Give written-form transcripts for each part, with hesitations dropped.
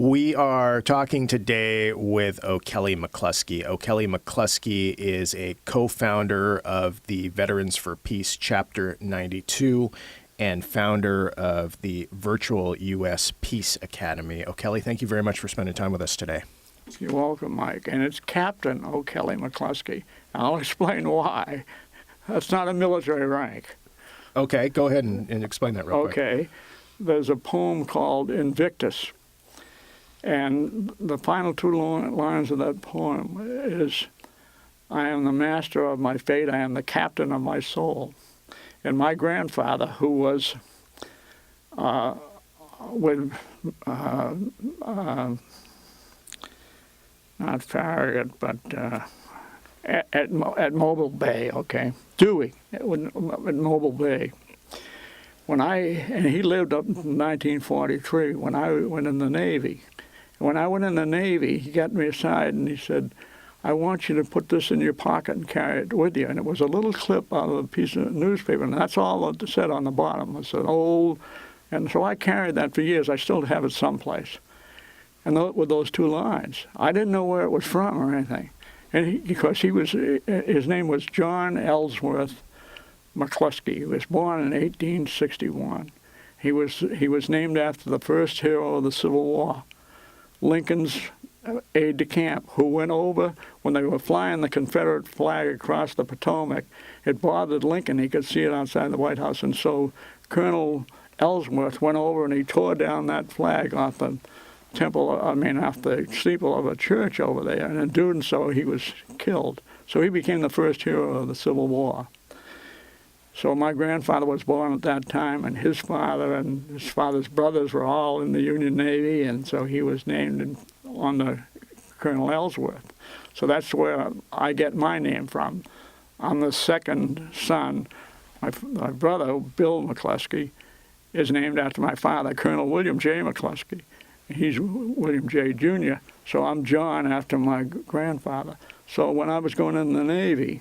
We are talking today with OKelly McCluskey. OKelly McCluskey is a co-founder of the Veterans for Peace Chapter 92 and founder of the Virtual U.S. Peace Academy. OKelly, thank you very much for spending time with us today. You're welcome, Mike. And it's Captain OKelly McCluskey. I'll explain why. That's not a military rank. Okay, go ahead and explain that real quick. Okay. There's a poem called Invictus. And the final two lines of that poem is, I am the master of my fate, I am the captain of my soul. And my grandfather, who was with, not Farragut, but at Mobile Bay, okay, Dewey, at Mobile Bay. And he lived up in 1943 when I went in the Navy. When I went in the Navy, he got me aside and he said, I want you to put this in your pocket and carry it with you. And it was a little clip out of a piece of newspaper, and that's all it said on the bottom. It said, old. And so I carried that for years. I still have it someplace. And with those two lines. I didn't know where it was from or anything. And because his name was John Ellsworth McCluskey. He was born in 1861. He was named after the first hero of the Civil War, Lincoln's aide-de-camp, who went over when they were flying the Confederate flag across the Potomac. It bothered Lincoln. He could see it outside the White House. And so Colonel Ellsworth went over and he tore down that flag off the off the steeple of a church over there. And in doing so, he was killed. So he became the first hero of the Civil War. So my grandfather was born at that time, and his father and his father's brothers were all in the Union Navy, and so he was named on the Colonel Ellsworth. So that's where I get my name from. I'm the second son. My brother, Bill McCluskey, is named after my father, Colonel William J. McCluskey. He's William J. Jr., so I'm John after my grandfather. So when I was going in the Navy,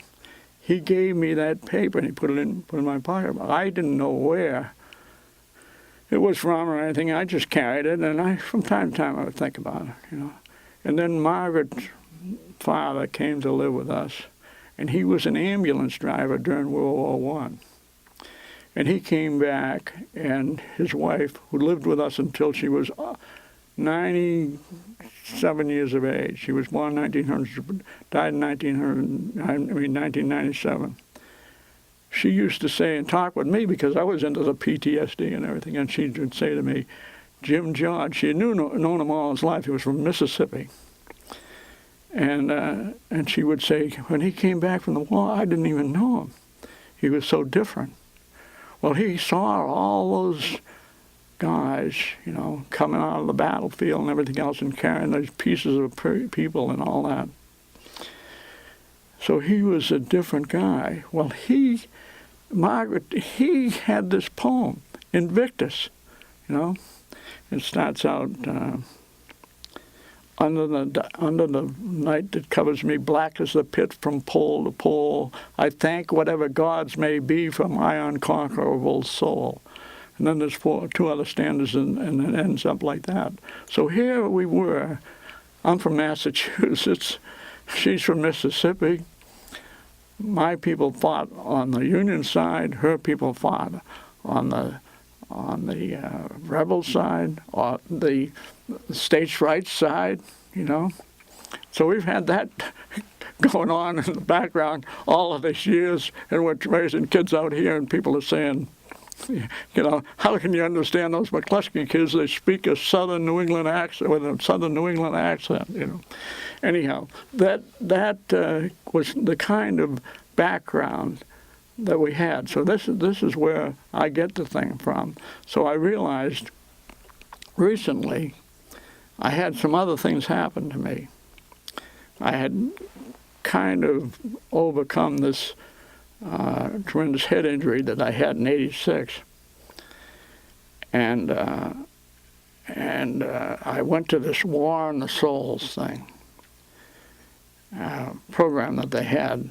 he gave me that paper and he put it in my pocket. I didn't know where it was from or anything. I just carried it, and from time to time I would think about it, And then Margaret's father came to live with us, and he was an ambulance driver during World War I. And he came back, and his wife, who lived with us until she was 97 years of age. She was born in 1900, died in 1997. She used to say and talk with me because I was into the PTSD and everything, and she would say to me, Jim George, she had known him all his life. He was from Mississippi. And she would say, when he came back from the war, I didn't even know him. He was so different. Well, he saw all those guys, coming out of the battlefield and everything else and carrying those pieces of people and all that. So he was a different guy. Well, he had this poem, Invictus, It starts out, under the night that covers me, black as the pit from pole to pole, I thank whatever gods may be for my unconquerable soul. And then there's two other stanzas, and it ends up like that. So here we were. I'm from Massachusetts. She's from Mississippi. My people fought on the Union side. Her people fought on the rebel side, on the states' rights side. So we've had that going on in the background all of these years, and we're raising kids out here, and people are saying, how can you understand those McCluskey kids? They speak a southern New England accent with a southern New England accent. Anyhow, that was the kind of background that we had. So this is where I get the thing from. So I realized recently I had some other things happen to me. I had kind of overcome this tremendous head injury that I had in '86, and I went to this War on the Souls thing program that they had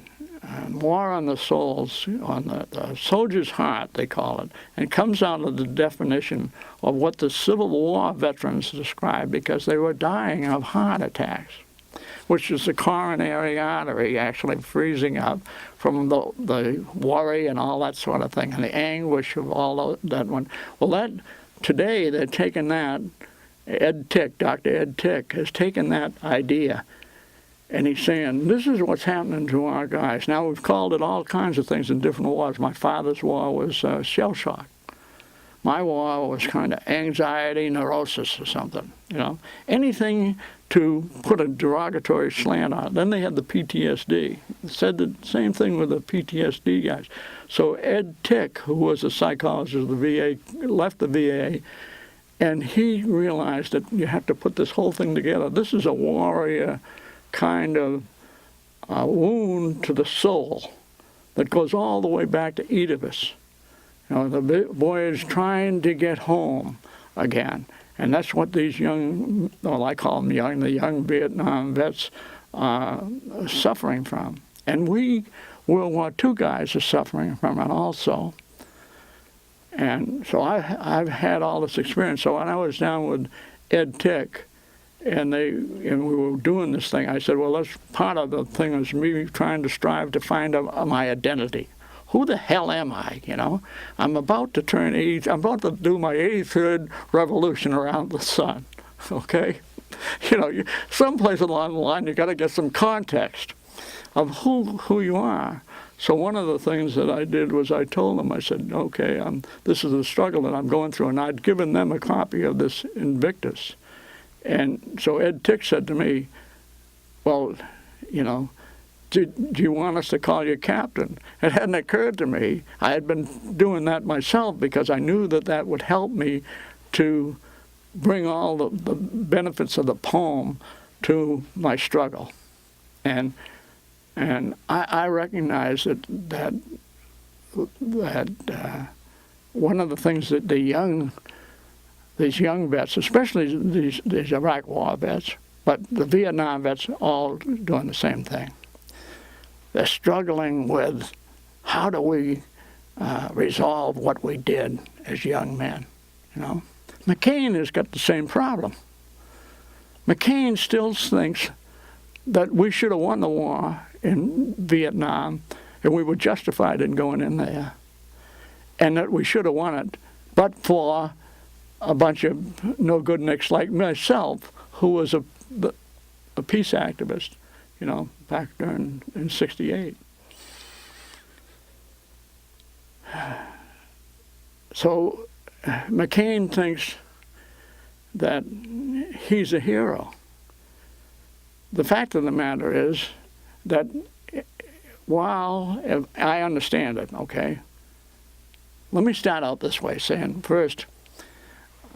War on the Souls, on the soldier's heart, they call it, and comes out of the definition of what the Civil War veterans described, because they were dying of heart attacks, which is the coronary artery actually freezing up from the worry and all that sort of thing, and the anguish of all that one. Well, today they're taking that, Dr. Ed Tick has taken that idea, and he's saying, this is what's happening to our guys. Now, we've called it all kinds of things in different wars. My father's war was shell shock. My war was kind of anxiety neurosis or something, anything to put a derogatory slant on it. Then they had the PTSD. Said the same thing with the PTSD guys. So Ed Tick, who was a psychologist of the VA, left the VA, and he realized that you have to put this whole thing together. This is a warrior kind of wound to the soul that goes all the way back to Oedipus. The boy is trying to get home again. And that's what these young, well, I call them young, the young Vietnam vets are suffering from. And we World War II guys are suffering from it also. And so I've had all this experience. So when I was down with Ed Tick, and we were doing this thing, I said, well, that's part of the thing is me trying to strive to find my identity. Who the hell am I, I'm about to turn 80, I'm about to do my 83rd revolution around the sun, okay? Someplace along the line, you got to get some context of who you are. So one of the things that I did was I told them, I said, okay, this is the struggle that I'm going through, and I'd given them a copy of this Invictus. And so Ed Tick said to me, well, do you want us to call you captain? It hadn't occurred to me. I had been doing that myself because I knew that would help me to bring all the benefits of the poem to my struggle. And I recognize that one of the things that these young vets, especially these Iraq War vets, but the Vietnam vets, all doing the same thing. They're struggling with how do we resolve what we did as young men, McCann has got the same problem. McCann still thinks that we should have won the war in Vietnam and we were justified in going in there, and that we should have won it, but for a bunch of no-good nicks like myself, who was a peace activist, back there in '68. So McCann thinks that he's a hero. The fact of the matter is that while I understand it, okay, let me start out this way, saying first,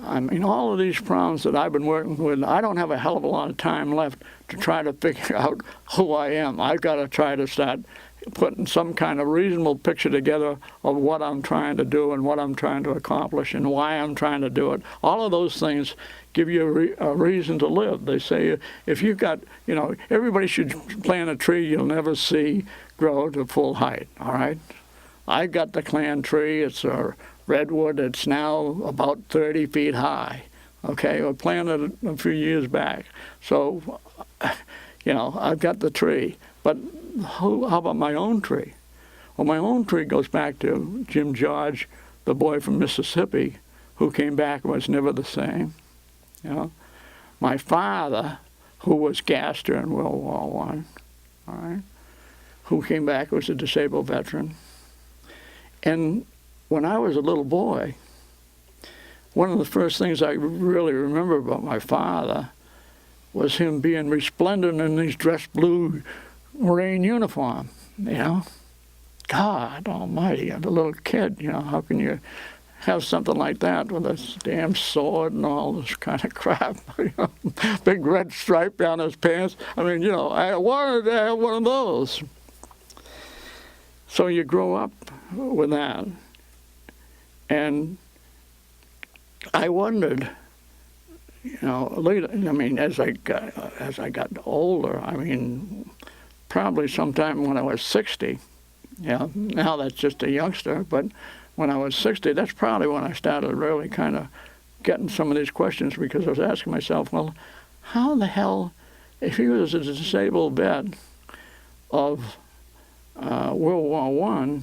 all of these problems that I've been working with, I don't have a hell of a lot of time left to try to figure out who I am. I've got to try to start putting some kind of reasonable picture together of what I'm trying to do and what I'm trying to accomplish and why I'm trying to do it. All of those things give you a reason to live. They say if you've got, everybody should plant a tree you'll never see grow to full height, all right? I got the clan tree. It's a redwood. It's now about 30 feet high. Okay, I planted it a few years back. So, I've got the tree. But how about my own tree? Well, my own tree goes back to Jim George, the boy from Mississippi, who came back and was never the same. My father, who was gassed during World War I, all right, who came back was a disabled veteran. And when I was a little boy, one of the first things I really remember about my father was him being resplendent in his dress blue Marine uniform, God almighty, I'm a little kid, how can you have something like that with a damn sword and all this kind of crap, big red stripe down his pants. I wanted to have one of those. So you grow up with that. And I wondered, later, as I got older, probably sometime when I was 60. Yeah, now that's just a youngster, but when I was 60, that's probably when I started really kind of getting some of these questions, because I was asking myself, well, how the hell, if he was a disabled vet of World War I,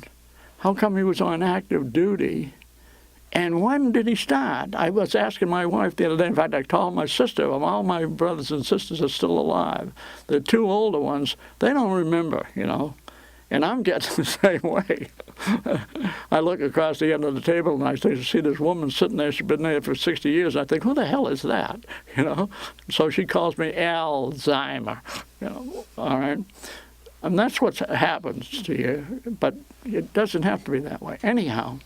how come he was on active duty? And when did he start? I was asking my wife the other day. In fact, I told my sister, well, all my brothers and sisters are still alive. The two older ones, they don't remember, you know. And I'm getting the same way. I look across the end of the table and I see this woman sitting there. She's been there for 60 years. I think, who the hell is that? You know. So she calls me Alzheimer. You know. All right. And that's what happens to you. But it doesn't have to be that way. Anyhow.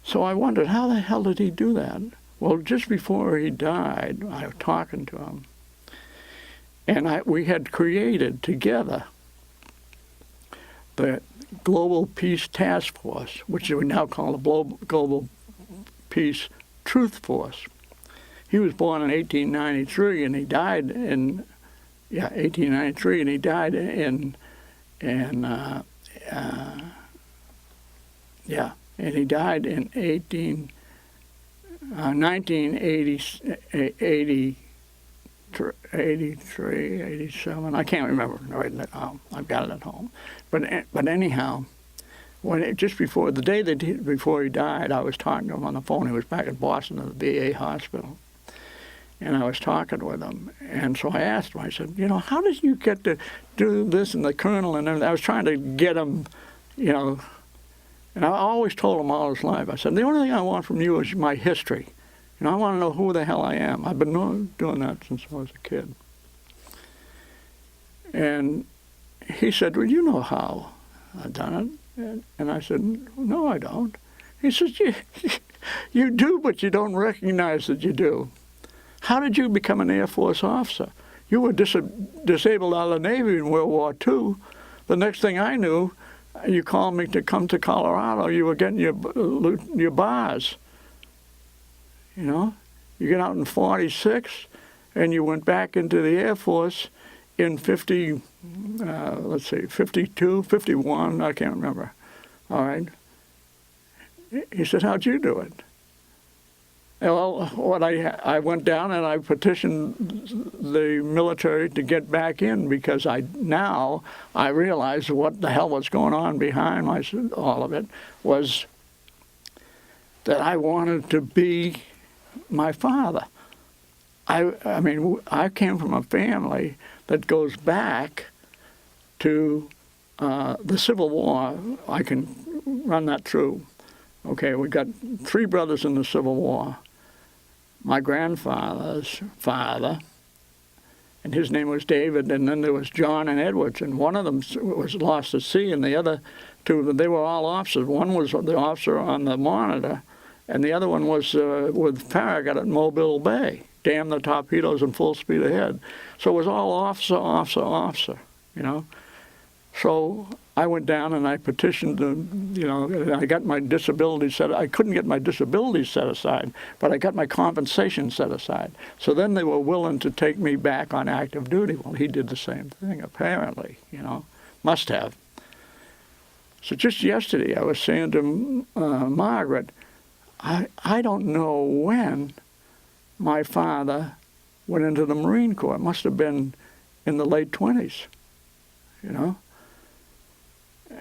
So I wondered, how the hell did he do that? Well, just before he died, I was talking to him, and we had created together the Global Peace Task Force, which we now call the Global Peace Truth Force. He was born in 1893, and he died in 1893, and he died and he died in 1983, 87. I can't remember right now. I've got it at home. But anyhow, just before the day before he died, I was talking to him on the phone. He was back in Boston at the VA hospital, and I was talking with him. And so I asked him. I said, you know, how did you get to do this and the colonel and everything? I was trying to get him, you know. And I always told him all his life, I said, the only thing I want from you is my history. You know, I want to know who the hell I am. I've been doing that since I was a kid. And he said, well, you know how I've done it. And I said, no, I don't. He says, you do, but you don't recognize that you do. How did you become an Air Force officer? You were disabled out of the Navy in World War II. The next thing I knew, you called me to come to Colorado. You were getting your bars. You know, you get out in 46, and you went back into the Air Force in 52, 51, I can't remember. All right. He said, how'd you do it? Well, I went down and I petitioned the military to get back in, because now I realized what the hell was going on behind all of it was that I wanted to be my father. I mean, I came from a family that goes back to the Civil War. I can run that through. Okay, we got 3 brothers in the Civil War. My grandfather's father, and his name was David, and then there was John and Edwards, and one of them was lost at sea, and the other 2, they were all officers. One was the officer on the Monitor, and the other one was with Farragut at Mobile Bay, damn the torpedoes and full speed ahead. So it was all officer, you know. So I went down and I petitioned, you know, and I got my disability set. I couldn't get my disability set aside, but I got my compensation set aside. So then they were willing to take me back on active duty. Well, he did the same thing, apparently, you know, must have. So just yesterday I was saying to Margaret, I don't know when my father went into the Marine Corps. It must have been in the late 20s, you know.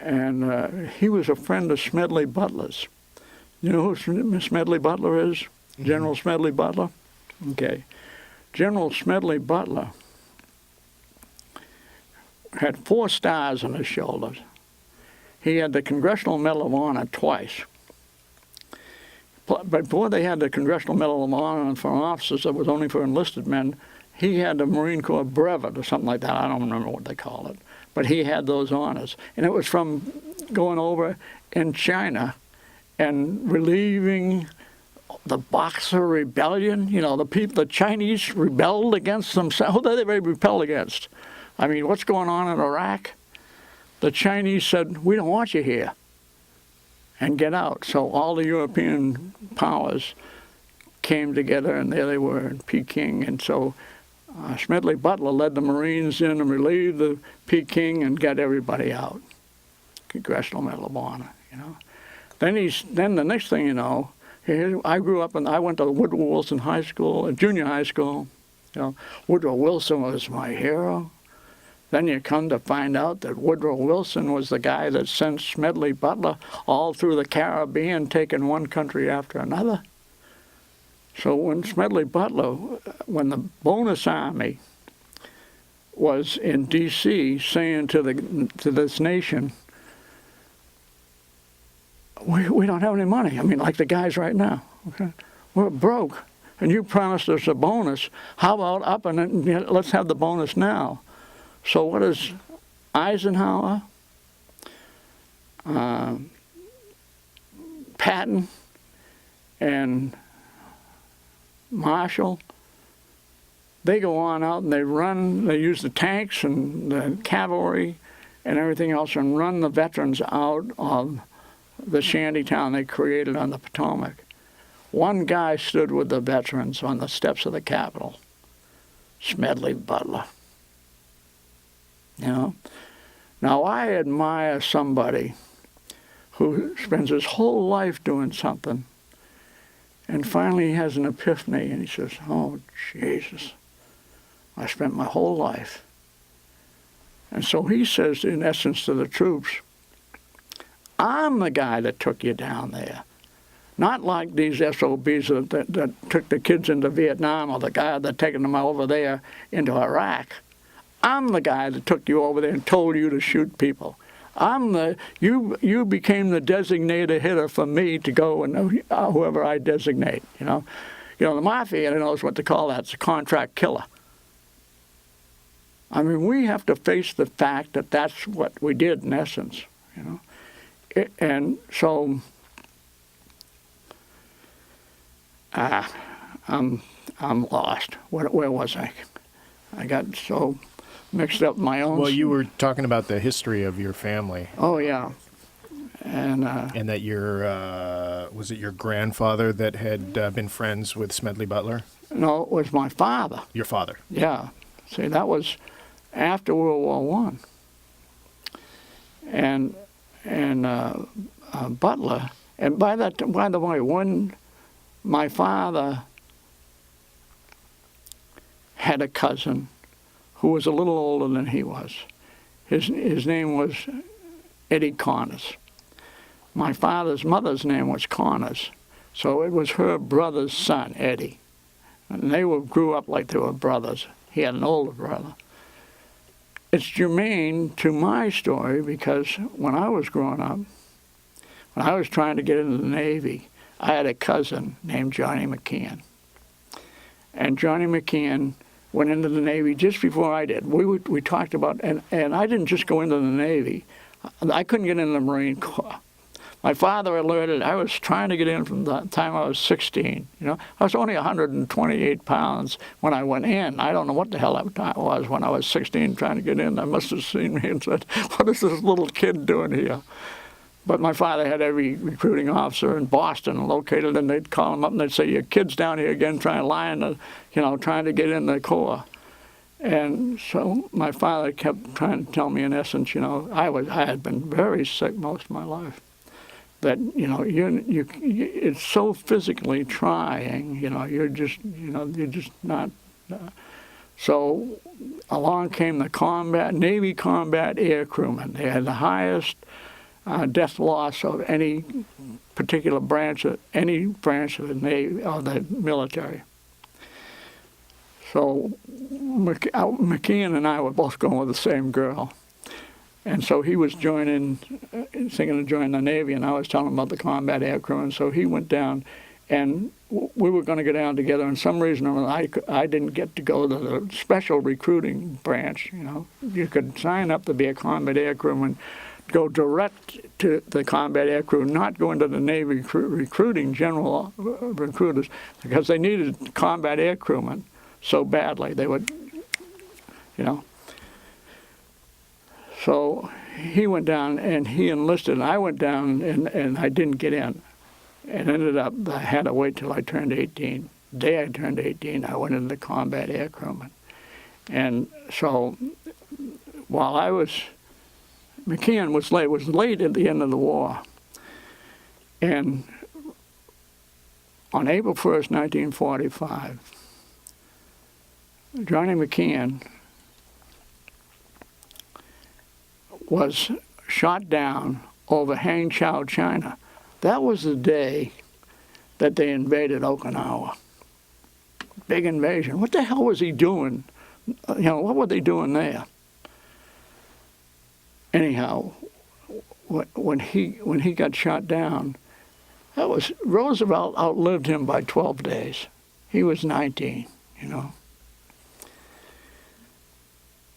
And he was a friend of Smedley Butler's. You know who Smedley Butler is? Mm-hmm. General Smedley Butler? Okay. General Smedley Butler had 4 stars on his shoulders. He had the Congressional Medal of Honor twice. But before they had the Congressional Medal of Honor for officers, that was only for enlisted men, he had the Marine Corps Brevet or something like that. I don't remember what they call it. But he had those honors. And it was from going over in China and relieving the Boxer Rebellion. You know, the Chinese rebelled against themselves. Who did they rebel against? I mean, what's going on in Iraq? The Chinese said, we don't want you here, and get out. So all the European powers came together, and there they were in Peking. And so Smedley Butler led the Marines in and relieved the Peking and got everybody out. Congressional Medal of Honor, you know. Then the next thing you know, I grew up and I went to Woodrow Wilson High School, junior high school. You know, Woodrow Wilson was my hero. Then you come to find out that Woodrow Wilson was the guy that sent Smedley Butler all through the Caribbean, taking one country after another. So when Smedley Butler, when the bonus army was in D.C. saying to this nation, we don't have any money. I mean, like the guys right now. Okay? We're broke, and you promised us a bonus. How about up and let's have the bonus now? So what is Eisenhower, Patton, and Marshall? They go on out and they use the tanks and the cavalry and everything else and run the veterans out of the shanty town they created on the Potomac. One guy stood with the veterans on the steps of the Capitol, Smedley Butler. You know? Now I admire somebody who spends his whole life doing something and finally he has an epiphany and he says, oh, Jesus, I spent my whole life. And so he says, in essence, to the troops, I'm the guy that took you down there. Not like these SOBs that took the kids into Vietnam or the guy that taken them over there into Iraq. I'm the guy that took you over there and told you to shoot people. You became the designated hitter for me to go and whoever I designate, you know. You know, the mafia knows what to call that. It's a contract killer. I mean, we have to face the fact that that's what we did in essence, you know. And so I'm lost. Where was I? I got so mixed up in my own. Well, you were talking about the history of your family. Oh yeah, and that your was it your grandfather that had been friends with Smedley Butler? No, it was my father. Your father. Yeah. See, that was after World War I. And Butler, and by the way, when my father had a cousin who was a little older than he was. His name was Eddie Connors. My father's mother's name was Connors, so it was her brother's son, Eddie. And they grew up like they were brothers. He had an older brother. It's germane to my story because when I was growing up, when I was trying to get into the Navy, I had a cousin named Johnny McCann. And Johnny McCann went into the Navy just before I did. We talked about, and I didn't just go into the Navy. I couldn't get into the Marine Corps. My father alerted, I was trying to get in from the time I was 16. You know, I was only 128 pounds when I went in. I don't know what the hell I was when I was 16 trying to get in. They must have seen me and said, what is this little kid doing here? But my father had every recruiting officer in Boston located, and they'd call him up and they'd say, your kid's down here again trying to get in the Corps. And so my father kept trying to tell me, in essence, you know, I had been very sick most of my life. That, you know, it's so physically trying, you know, you're just not. So along came the Navy combat air crewmen. They had the highest death loss of any particular branch of the Navy or the military. So McCann and I were both going with the same girl. And so he was thinking of joining the Navy, and I was telling him about the combat air crew, and so he went down, and we were going to go down together. And some reason or other, I didn't get to go to the special recruiting branch. You know, you could sign up to be a combat air crewman, go direct to the combat air crew, not go into the Navy recruiting general recruiters, because they needed combat air crewmen so badly. They would, you know. So he went down and he enlisted. I went down and I didn't get in. And ended up, I had to wait till I turned 18. The day I turned 18, I went into the combat air crewman. And so while McCann was late at the end of the war. And on April 1st, 1945, Johnny McCann was shot down over Hangzhou, China. That was the day that they invaded Okinawa. Big invasion. What the hell was he doing? What were they doing there? Anyhow, when he got shot down, Roosevelt outlived him by 12 days. He was 19,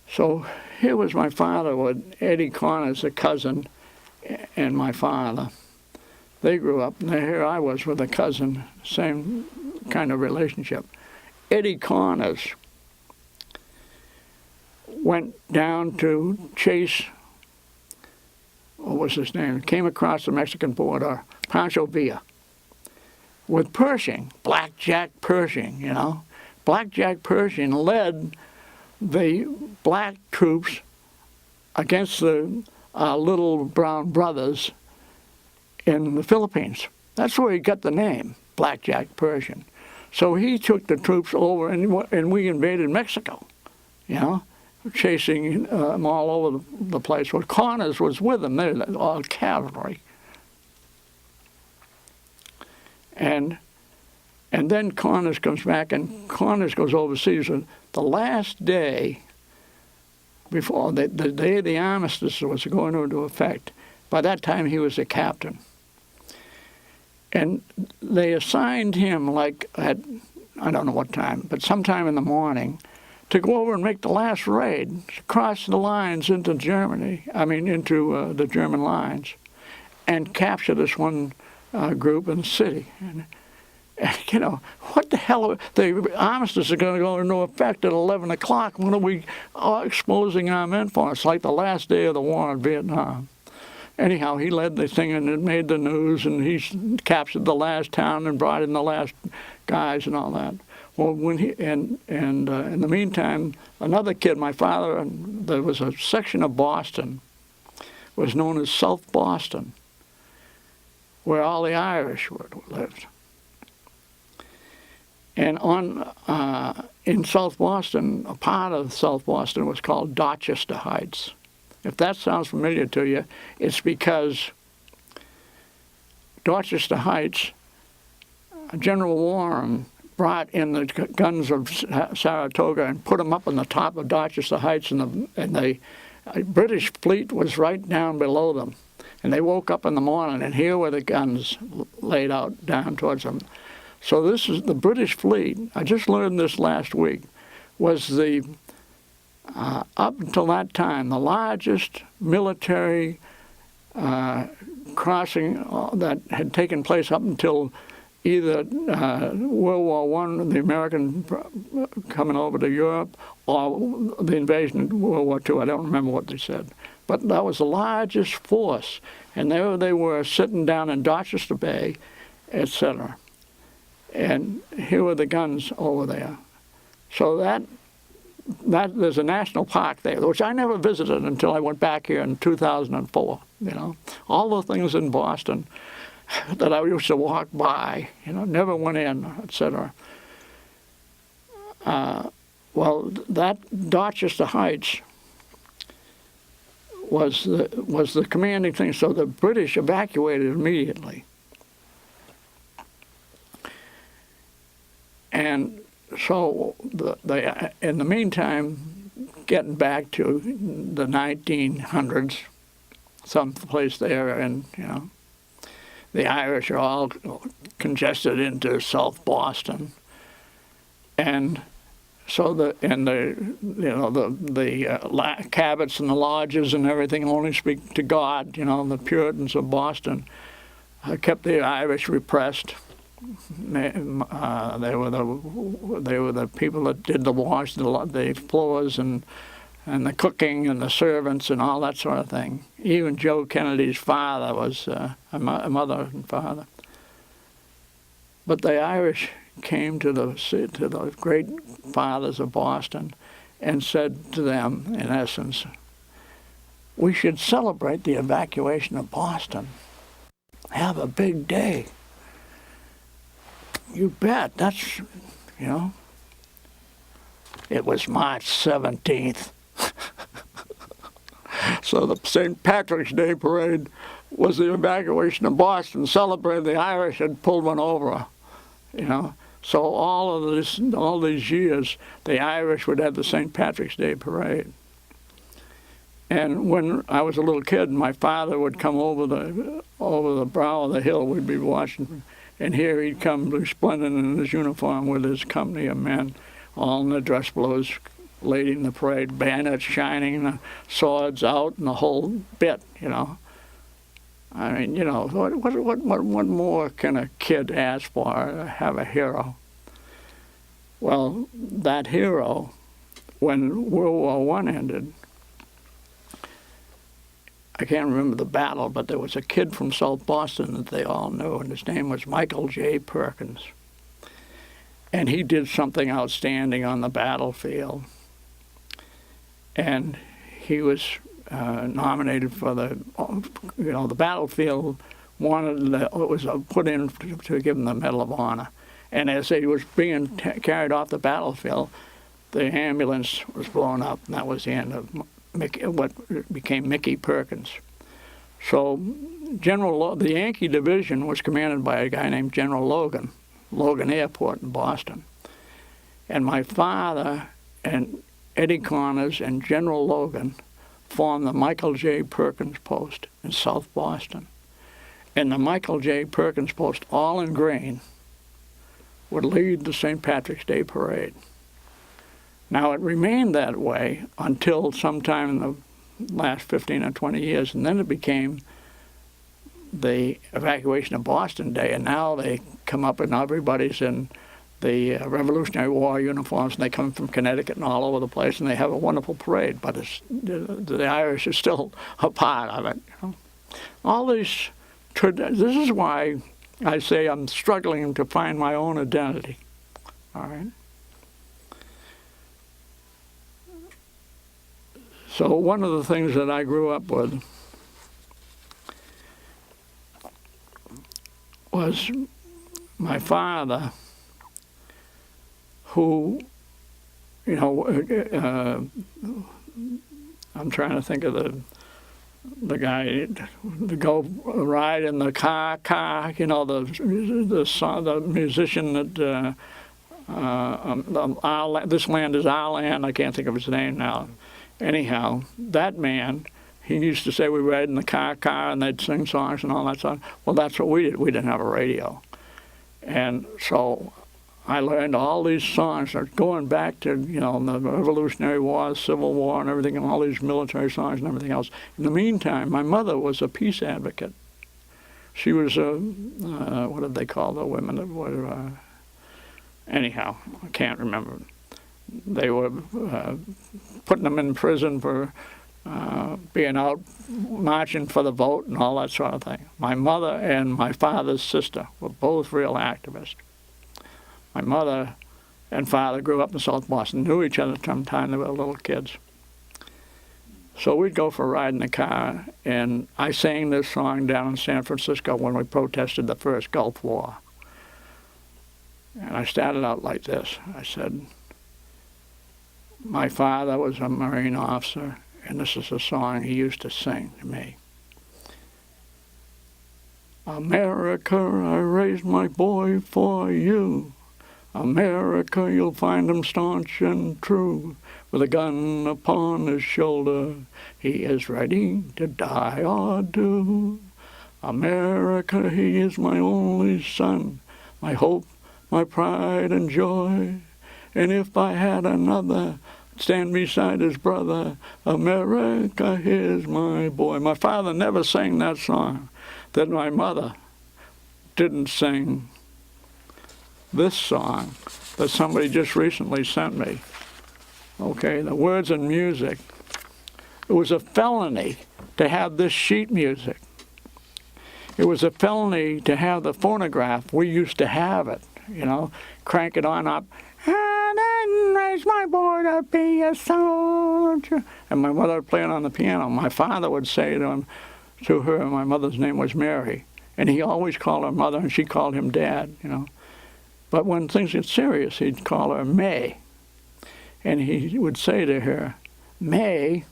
So here was my father with Eddie Connors, a cousin, and my father. They grew up, and here I was with a cousin, same kind of relationship. Eddie Connors went down to chase, what was his name? Came across the Mexican border, Pancho Villa, with Pershing, Blackjack Pershing, Blackjack Pershing led the black troops against the little brown brothers in the Philippines. That's where he got the name, Blackjack Pershing. So he took the troops over, and we invaded Mexico, chasing them all over the place. Well, Connors was with them. They're all cavalry. And then Connors comes back, and Connors goes overseas. And the last day before, the day the armistice was going into effect, by that time he was a captain. And they assigned him, like at, I don't know what time, but sometime in the morning, to go over and make the last raid, cross the lines into Germany, into the German lines, and capture this one group in the city. And what the hell? The armistice is going to go into effect at 11 o'clock. What are we exposing our men for? It's like the last day of the war in Vietnam. Anyhow, he led the thing, and it made the news, and he captured the last town and brought in the last guys and all that. Well, in the meantime, another kid, my father, there was a section of Boston, was known as South Boston, where all the Irish lived. And in South Boston, a part of South Boston was called Dorchester Heights. If that sounds familiar to you, it's because Dorchester Heights, General Warren brought in the guns of Saratoga and put them up on the top of Dorchester Heights, and the British fleet was right down below them. And they woke up in the morning, and here were the guns laid out down towards them. So this is the British fleet. I just learned this last week. Was the up until that time the largest military crossing that had taken place up until either World War I, the American coming over to Europe, or the invasion of World War II. I don't remember what they said. But that was the largest force. And there they were sitting down in Dorchester Bay, etc. And here were the guns over there. So that there's a national park there, which I never visited until I went back here in 2004. All the things in Boston that I used to walk by, never went in, etc. Well, that Dorchester Heights was the commanding thing. So the British evacuated immediately. And so in the meantime, getting back to the 1900s, someplace there, and the Irish are all congested into South Boston, and so the Cabots and the lodges and everything only speak to God. The Puritans of Boston kept the Irish repressed. They were the people that did the wash, the floors, and the cooking and the servants and all that sort of thing. Even Joe Kennedy's father was a mother and father. But the Irish came to the great fathers of Boston, and said to them, in essence, we should celebrate the evacuation of Boston. Have a big day. You bet. That's, you know. It was March 17th. So the St. Patrick's Day parade was the evacuation of Boston, celebrated. The Irish had pulled one over, you know. So all these years, the Irish would have the St. Patrick's Day parade. And when I was a little kid, my father would come over the brow of the hill. We'd be watching, and here he'd come resplendent in his uniform with his company of men, all in their dress blues, leading the parade, bayonets shining, the swords out, and the whole bit, you know. I mean, you know, what more can a kid ask for, to have a hero? Well, that hero, when World War I ended, I can't remember the battle, but there was a kid from South Boston that they all knew, and his name was Michael J. Perkins. And he did something outstanding on the battlefield. And he was nominated for the battlefield was put in to give him the Medal of Honor. And as he was being carried off the battlefield, the ambulance was blown up, and that was the end of what became Mickey Perkins. So the Yankee division was commanded by a guy named General Logan Airport in Boston. And my father and Eddie Connors and General Logan formed the Michael J. Perkins Post in South Boston. And the Michael J. Perkins Post, all in green, would lead the St. Patrick's Day parade. Now, it remained that way until sometime in the last 15 or 20 years, and then it became the evacuation of Boston Day, and now they come up and everybody's in the Revolutionary War uniforms, and they come from Connecticut and all over the place, and they have a wonderful parade, but the Irish are still a part of it. You know? All these, this is why I say I'm struggling to find my own identity, all right? So one of the things that I grew up with was my father, who, you know, I'm trying to think of the guy to go ride in the car, you know, the musician that this land is our land. I can't think of his name now. Anyhow, that man, he used to say we ride in the car, and they'd sing songs and all that stuff. Well, that's what we did. We didn't have a radio. And so I learned all these songs going back to, you know, the Revolutionary War, Civil War, and everything, and all these military songs and everything else. In the meantime, my mother was a peace advocate. She was what did they call the women that were, anyhow, I can't remember. They were putting them in prison for being out marching for the vote and all that sort of thing. My mother and my father's sister were both real activists. My mother and father grew up in South Boston, knew each other from the time they were little kids. So we'd go for a ride in the car, and I sang this song down in San Francisco when we protested the first Gulf War. And I started out like this. I said, my father was a Marine officer, and this is a song he used to sing to me. America, I raised my boy for you. America, you'll find him staunch and true. With a gun upon his shoulder, he is ready to die or do. America, he is my only son, my hope, my pride and joy. And if I had another, stand beside his brother, America, here's my boy. My father never sang that song. Then my mother didn't sing this song that somebody just recently sent me. Okay, the words and music. It was a felony to have this sheet music. It was a felony to have the phonograph. We used to have it, you know, crank it on up. didn't raise my boy to be a soldier. And my mother would play it on the piano. My father would say to her, my mother's name was Mary, and he always called her mother, and she called him Dad, you know. But when things get serious, he'd call her May. And he would say to her, May,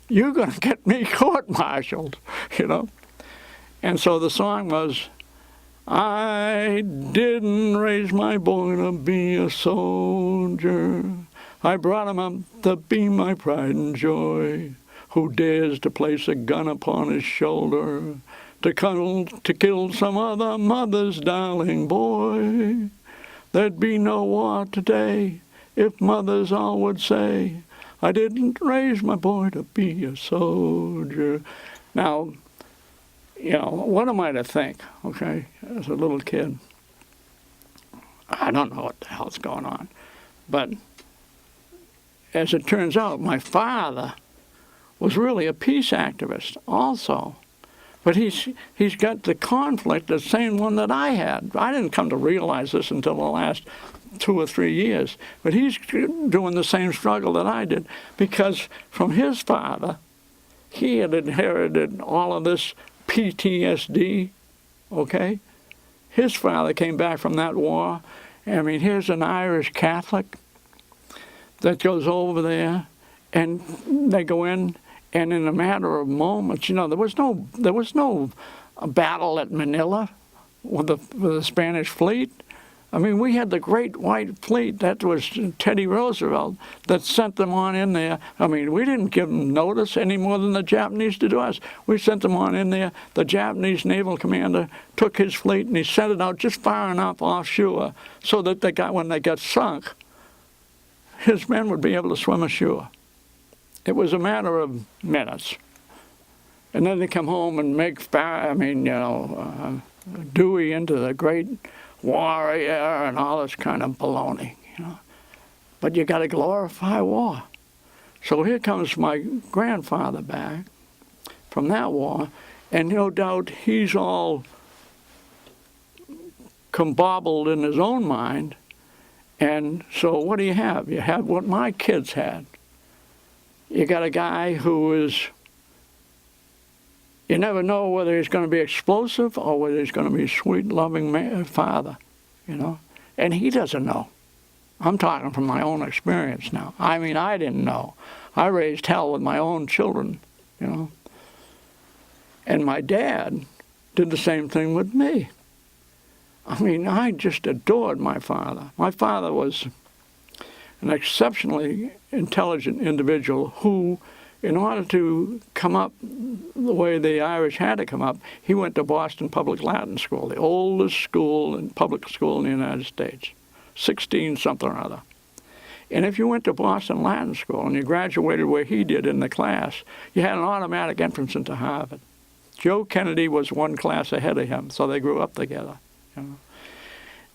you're going to get me court-martialed, you know. And so the song was, I didn't raise my boy to be a soldier. I brought him up to be my pride and joy. Who dares to place a gun upon his shoulder to kill some other mother's darling boy? There'd be no war today if mothers all would say, I didn't raise my boy to be a soldier. Now, you know, what am I to think, okay, as a little kid? I don't know what the hell's going on. But as it turns out, my father was really a peace activist also. But he's got the conflict, the same one that I had. I didn't come to realize this until the last 2 or 3 years. But he's doing the same struggle that I did, because from his father, he had inherited all of this PTSD, okay? His father came back from that war. I mean, here's an Irish Catholic that goes over there, and they go in, and in a matter of moments, you know, there was no battle at Manila with the Spanish fleet. I mean, we had the Great White Fleet. That was Teddy Roosevelt that sent them on in there. I mean, we didn't give them notice any more than the Japanese did to us. We sent them on in there. The Japanese naval commander took his fleet and he sent it out just far enough offshore so that when they got sunk, his men would be able to swim ashore. It was a matter of minutes. And then they come home and make, Dewey into the great warrior and all this kind of baloney, you know. But you got to glorify war. So here comes my grandfather back from that war, and no doubt he's all combobbled in his own mind. And so what do you have? You have what my kids had. You got a guy who is, you never know whether he's going to be explosive or whether he's going to be a sweet, loving father, you know. And he doesn't know. I'm talking from my own experience now. I mean, I didn't know. I raised hell with my own children, you know. And my dad did the same thing with me. I mean, I just adored my father. My father was an exceptionally intelligent individual who, in order to come up the way the Irish had to come up, he went to Boston Public Latin School, the oldest school and public school in the United States, 16-something or other. And if you went to Boston Latin School and you graduated where he did in the class, you had an automatic entrance into Harvard. Joe Kennedy was one class ahead of him, so they grew up together, you know.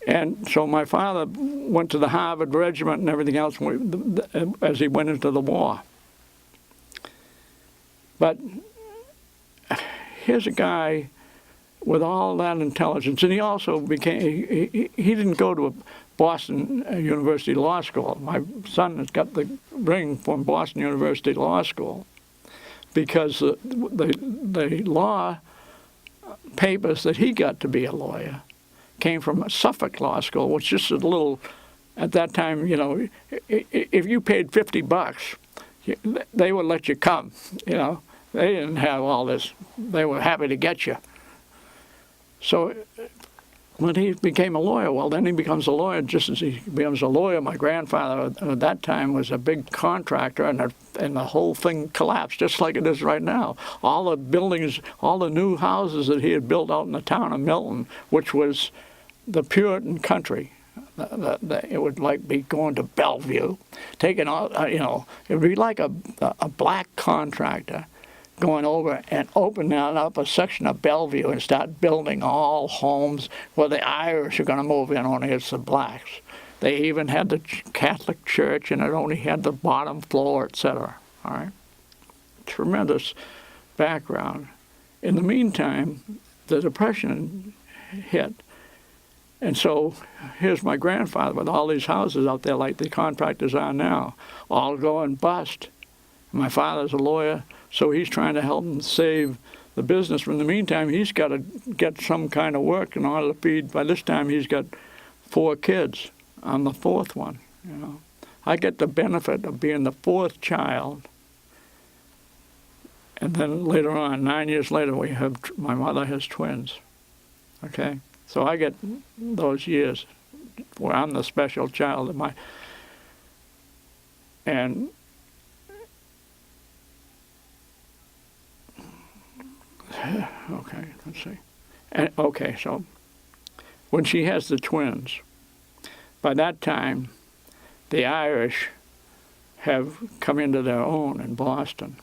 And so my father went to the Harvard Regiment and everything else as he went into the war. But here's a guy with all that intelligence, and he also became, he didn't go to a Boston University Law School. My son has got the ring from Boston University Law School because the law papers that he got to be a lawyer came from Suffolk Law School, which is just a little, at that time, you know, if you paid $50, they would let you come, you know. They didn't have all this. They were happy to get you. So when he became a lawyer, well, then he becomes a lawyer. Just as he becomes a lawyer, my grandfather at that time was a big contractor, and the whole thing collapsed, just like it is right now. All the buildings, all the new houses that he had built out in the town of Milton, which was the Puritan country. It would like be going to Bellevue, taking all, you know, it would be like a black contractor going over and opening up a section of Bellevue and start building all homes where the Irish are going to move in, only it's the blacks. They even had the Catholic Church, and it only had the bottom floor, etc. All right, tremendous background. In the meantime, the Depression hit. And so here's my grandfather with all these houses out there like the contractors are now, all going bust. My father's a lawyer, so he's trying to help him save the business. But in the meantime, he's got to get some kind of work in order to feed. By this time, he's got 4 kids. I'm the 4th one, you know. I get the benefit of being the 4th child. And then later on, 9 years later, my mother has twins, okay? So I get those years where I'm the special child of and okay, let's see. And, okay, so when she has the twins, by that time, the Irish have come into their own in Boston.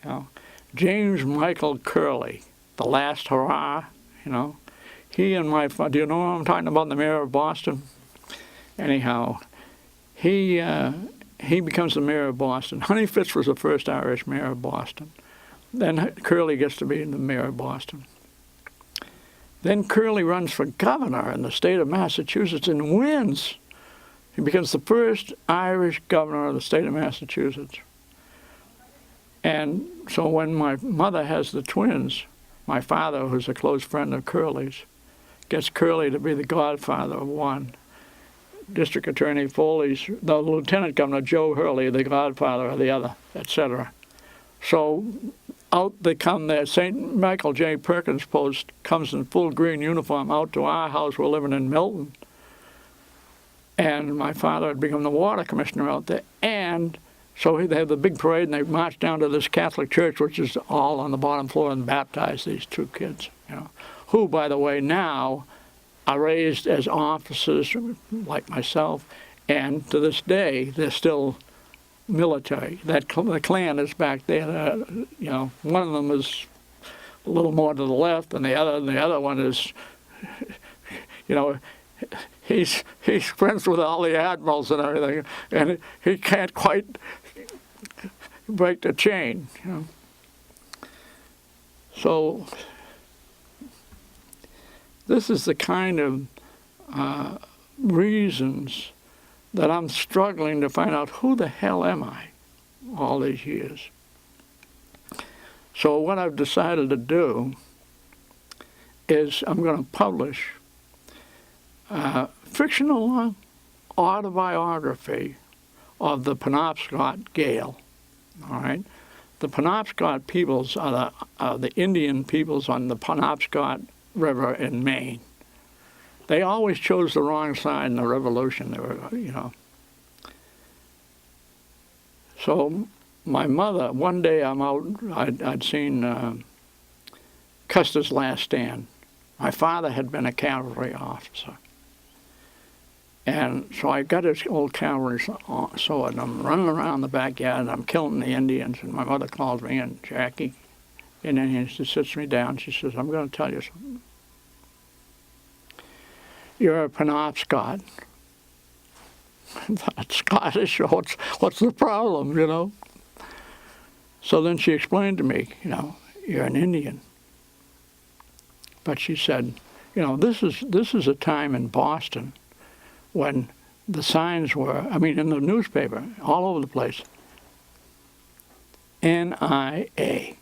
You know, James Michael Curley, the last hurrah, you know, he and my father, do you know what I'm talking about, the mayor of Boston? Anyhow, he becomes the mayor of Boston. Honey Fitz was the first Irish mayor of Boston. Then Curley gets to be the mayor of Boston. Then Curley runs for governor in the state of Massachusetts and wins. He becomes the first Irish governor of the state of Massachusetts. And so when my mother has the twins, my father, who's a close friend of Curley's, gets Curley to be the godfather of one. District Attorney Foley's, the Lieutenant Governor Joe Hurley, the godfather of the other, etc. So out they come there. St. Michael J. Perkins Post comes in full green uniform out to our house. We're living in Milton. And my father had become the water commissioner out there. And so they have the big parade, and they march down to this Catholic church, which is all on the bottom floor, and baptize these 2 kids, you know, who, by the way, now are raised as officers like myself, and to this day, they're still military. The Klan is back there. You know, one of them is a little more to the left, and the other one is, you know, he's friends with all the admirals and everything, and he can't quite break the chain, you know. So this is the kind of reasons that I'm struggling to find out who the hell am I all these years. So what I've decided to do is I'm going to publish fictional autobiography of the Penobscot Gale. All right, the Penobscot peoples are the Indian peoples on the Penobscot River in Maine. They always chose the wrong side in the Revolution. They were, you know. So my mother, one day I'm out. I'd seen Custer's Last Stand. My father had been a cavalry officer. And so I got this old cavalry sword, and I'm running around the backyard, and I'm killing the Indians. And my mother calls me in, Jackie, and then she sits me down. She says, I'm going to tell you something. You're a Penobscot. That's Scottish. What's the problem, you know? So then she explained to me, you know, you're an Indian. But she said, you know, this is a time in Boston when the signs were, I mean, in the newspaper, all over the place, NIA,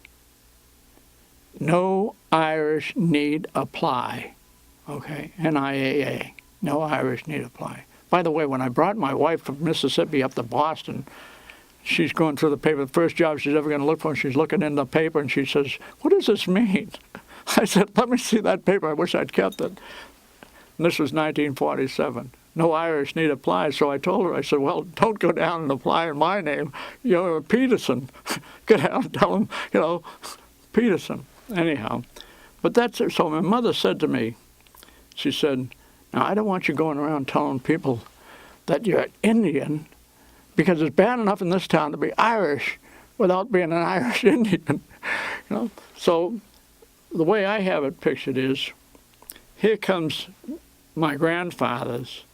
no Irish need apply, okay, NIAA, no Irish need apply. By the way, when I brought my wife from Mississippi up to Boston, she's going through the paper, the first job she's ever going to look for, and she's looking in the paper, and she says, what does this mean? I said, let me see that paper, I wish I'd kept it. And this was 1947. No Irish need apply. So I told her, I said, well, don't go down and apply in my name. You're Peterson. Go down and tell them, you know, Peterson. Anyhow, but that's it. So my mother said to me, she said, now I don't want you going around telling people that you're Indian, because it's bad enough in this town to be Irish without being an Irish Indian. You know? So the way I have it pictured is, here comes my grandfather's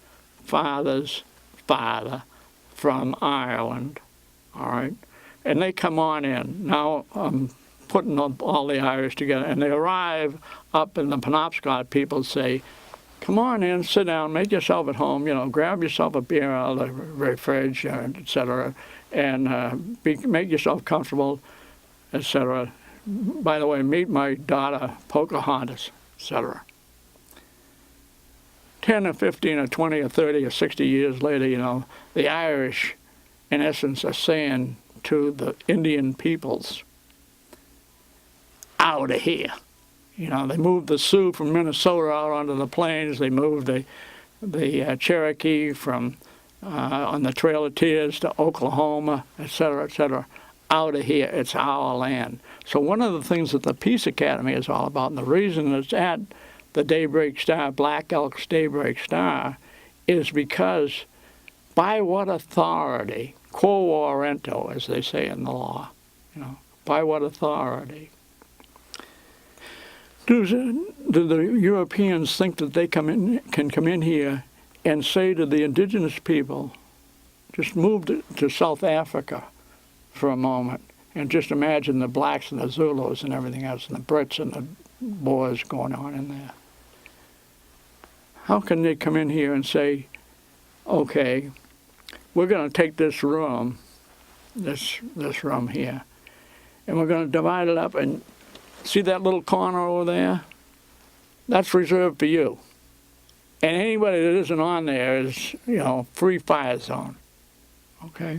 father's father from Ireland, all right? And they come on in. Now I'm putting all the Irish together, and they arrive up, and the Penobscot people say, come on in, sit down, make yourself at home, grab yourself a beer out of the fridge, etc., and make yourself comfortable, etc. By the way, meet my daughter, Pocahontas, etc. 10 or 15 or 20 or 30 or 60 years later, the Irish, in essence, are saying to the Indian peoples, out of here. They moved the Sioux from Minnesota out onto the plains. They moved the Cherokee from on the Trail of Tears to Oklahoma, et cetera, out of here. It's our land. So one of the things that the Peace Academy is all about, and the reason it's at the Daybreak Star, Black Elk's Daybreak Star, is because by what authority, quo warranto, as they say in the law, by what authority do the Europeans think that they can come in here and say to the indigenous people, just move to South Africa for a moment and just imagine the blacks and the Zulus and everything else and the Brits and the Boers going on in there. How can they come in here and say, okay, we're going to take this room, this room here, and we're going to divide it up, and see that little corner over there? That's reserved for you. And anybody that isn't on there is, free fire zone. Okay?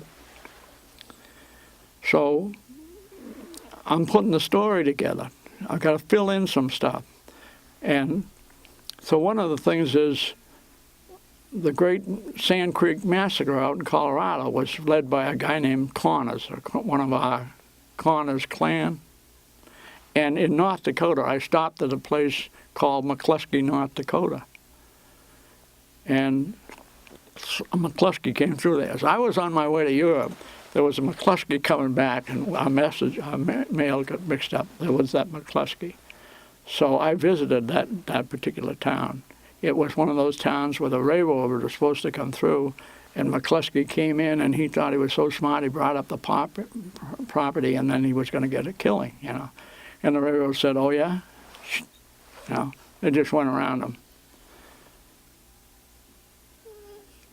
So I'm putting the story together. I've got to fill in some stuff. And so one of the things is the great Sand Creek Massacre out in Colorado was led by a guy named Connors, one of our Connors clan. And in North Dakota, I stopped at a place called McCluskey, North Dakota. And a McCluskey came through there. As I was on my way to Europe, there was a McCluskey coming back, and our mail got mixed up. There was that McCluskey. So I visited that particular town. It was one of those towns where the railroad was supposed to come through, and McCluskey came in, and he thought he was so smart, he brought up the property, and then he was going to get a killing, And the railroad said, oh, yeah? They just went around him.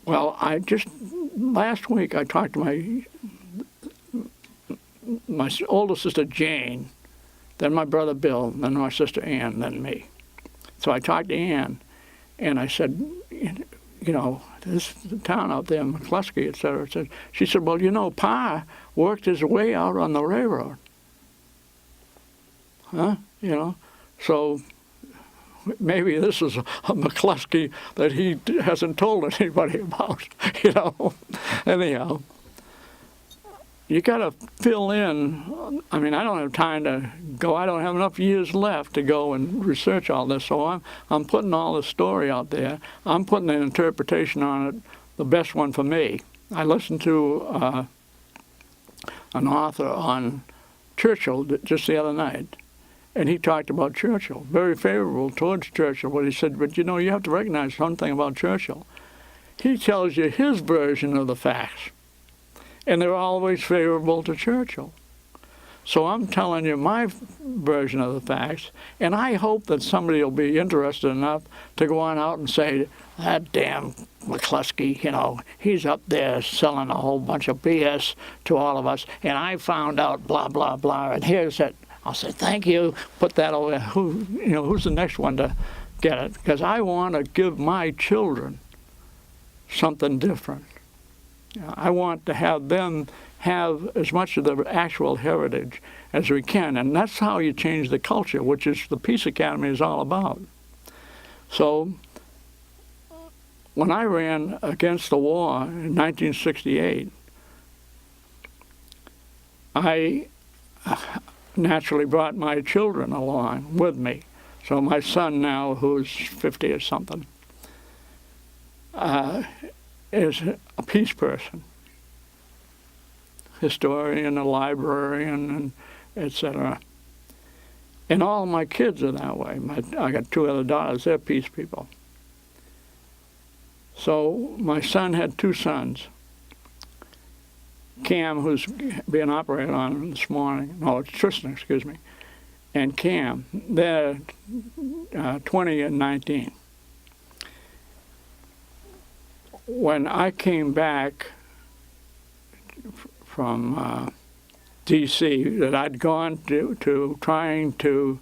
Well, last week I talked to my older sister Jane, then my brother Bill, then my sister Ann, then me. So I talked to Ann, and I said, this town out there, McCluskey, et cetera, et cetera. She said, well, Pa worked his way out on the railroad. Huh? So maybe this is a McCluskey that he hasn't told anybody about, Anyhow, you got to fill in. I mean, I don't have time to go. I don't have enough years left to go and research all this. So I'm putting all the story out there. I'm putting an interpretation on it, the best one for me. I listened to an author on Churchill just the other night. And he talked about Churchill, very favorable towards Churchill. But he said, but you have to recognize something about Churchill. He tells you his version of the facts. And they're always favorable to Churchill. So I'm telling you my version of the facts. And I hope that somebody will be interested enough to go on out and say, that damn McCluskey, he's up there selling a whole bunch of BS to all of us. And I found out blah, blah, blah. And here's it. I'll say, thank you, put that over. Who's the next one to get it? Because I want to give my children something different. I want to have them have as much of their actual heritage as we can. And that's how you change the culture, which is the Peace Academy is all about. So when I ran against the war in 1968, I naturally brought my children along with me. So my son now, who's 50 or something, is a peace person, historian, a librarian, and etc. And all my kids are that way. I got two other daughters, they're peace people. So my son had two sons. Cam, who's being operated on this morning, Tristan, excuse me, and Cam, they're 20 and 19. when I came back from D.C., that I'd gone to trying to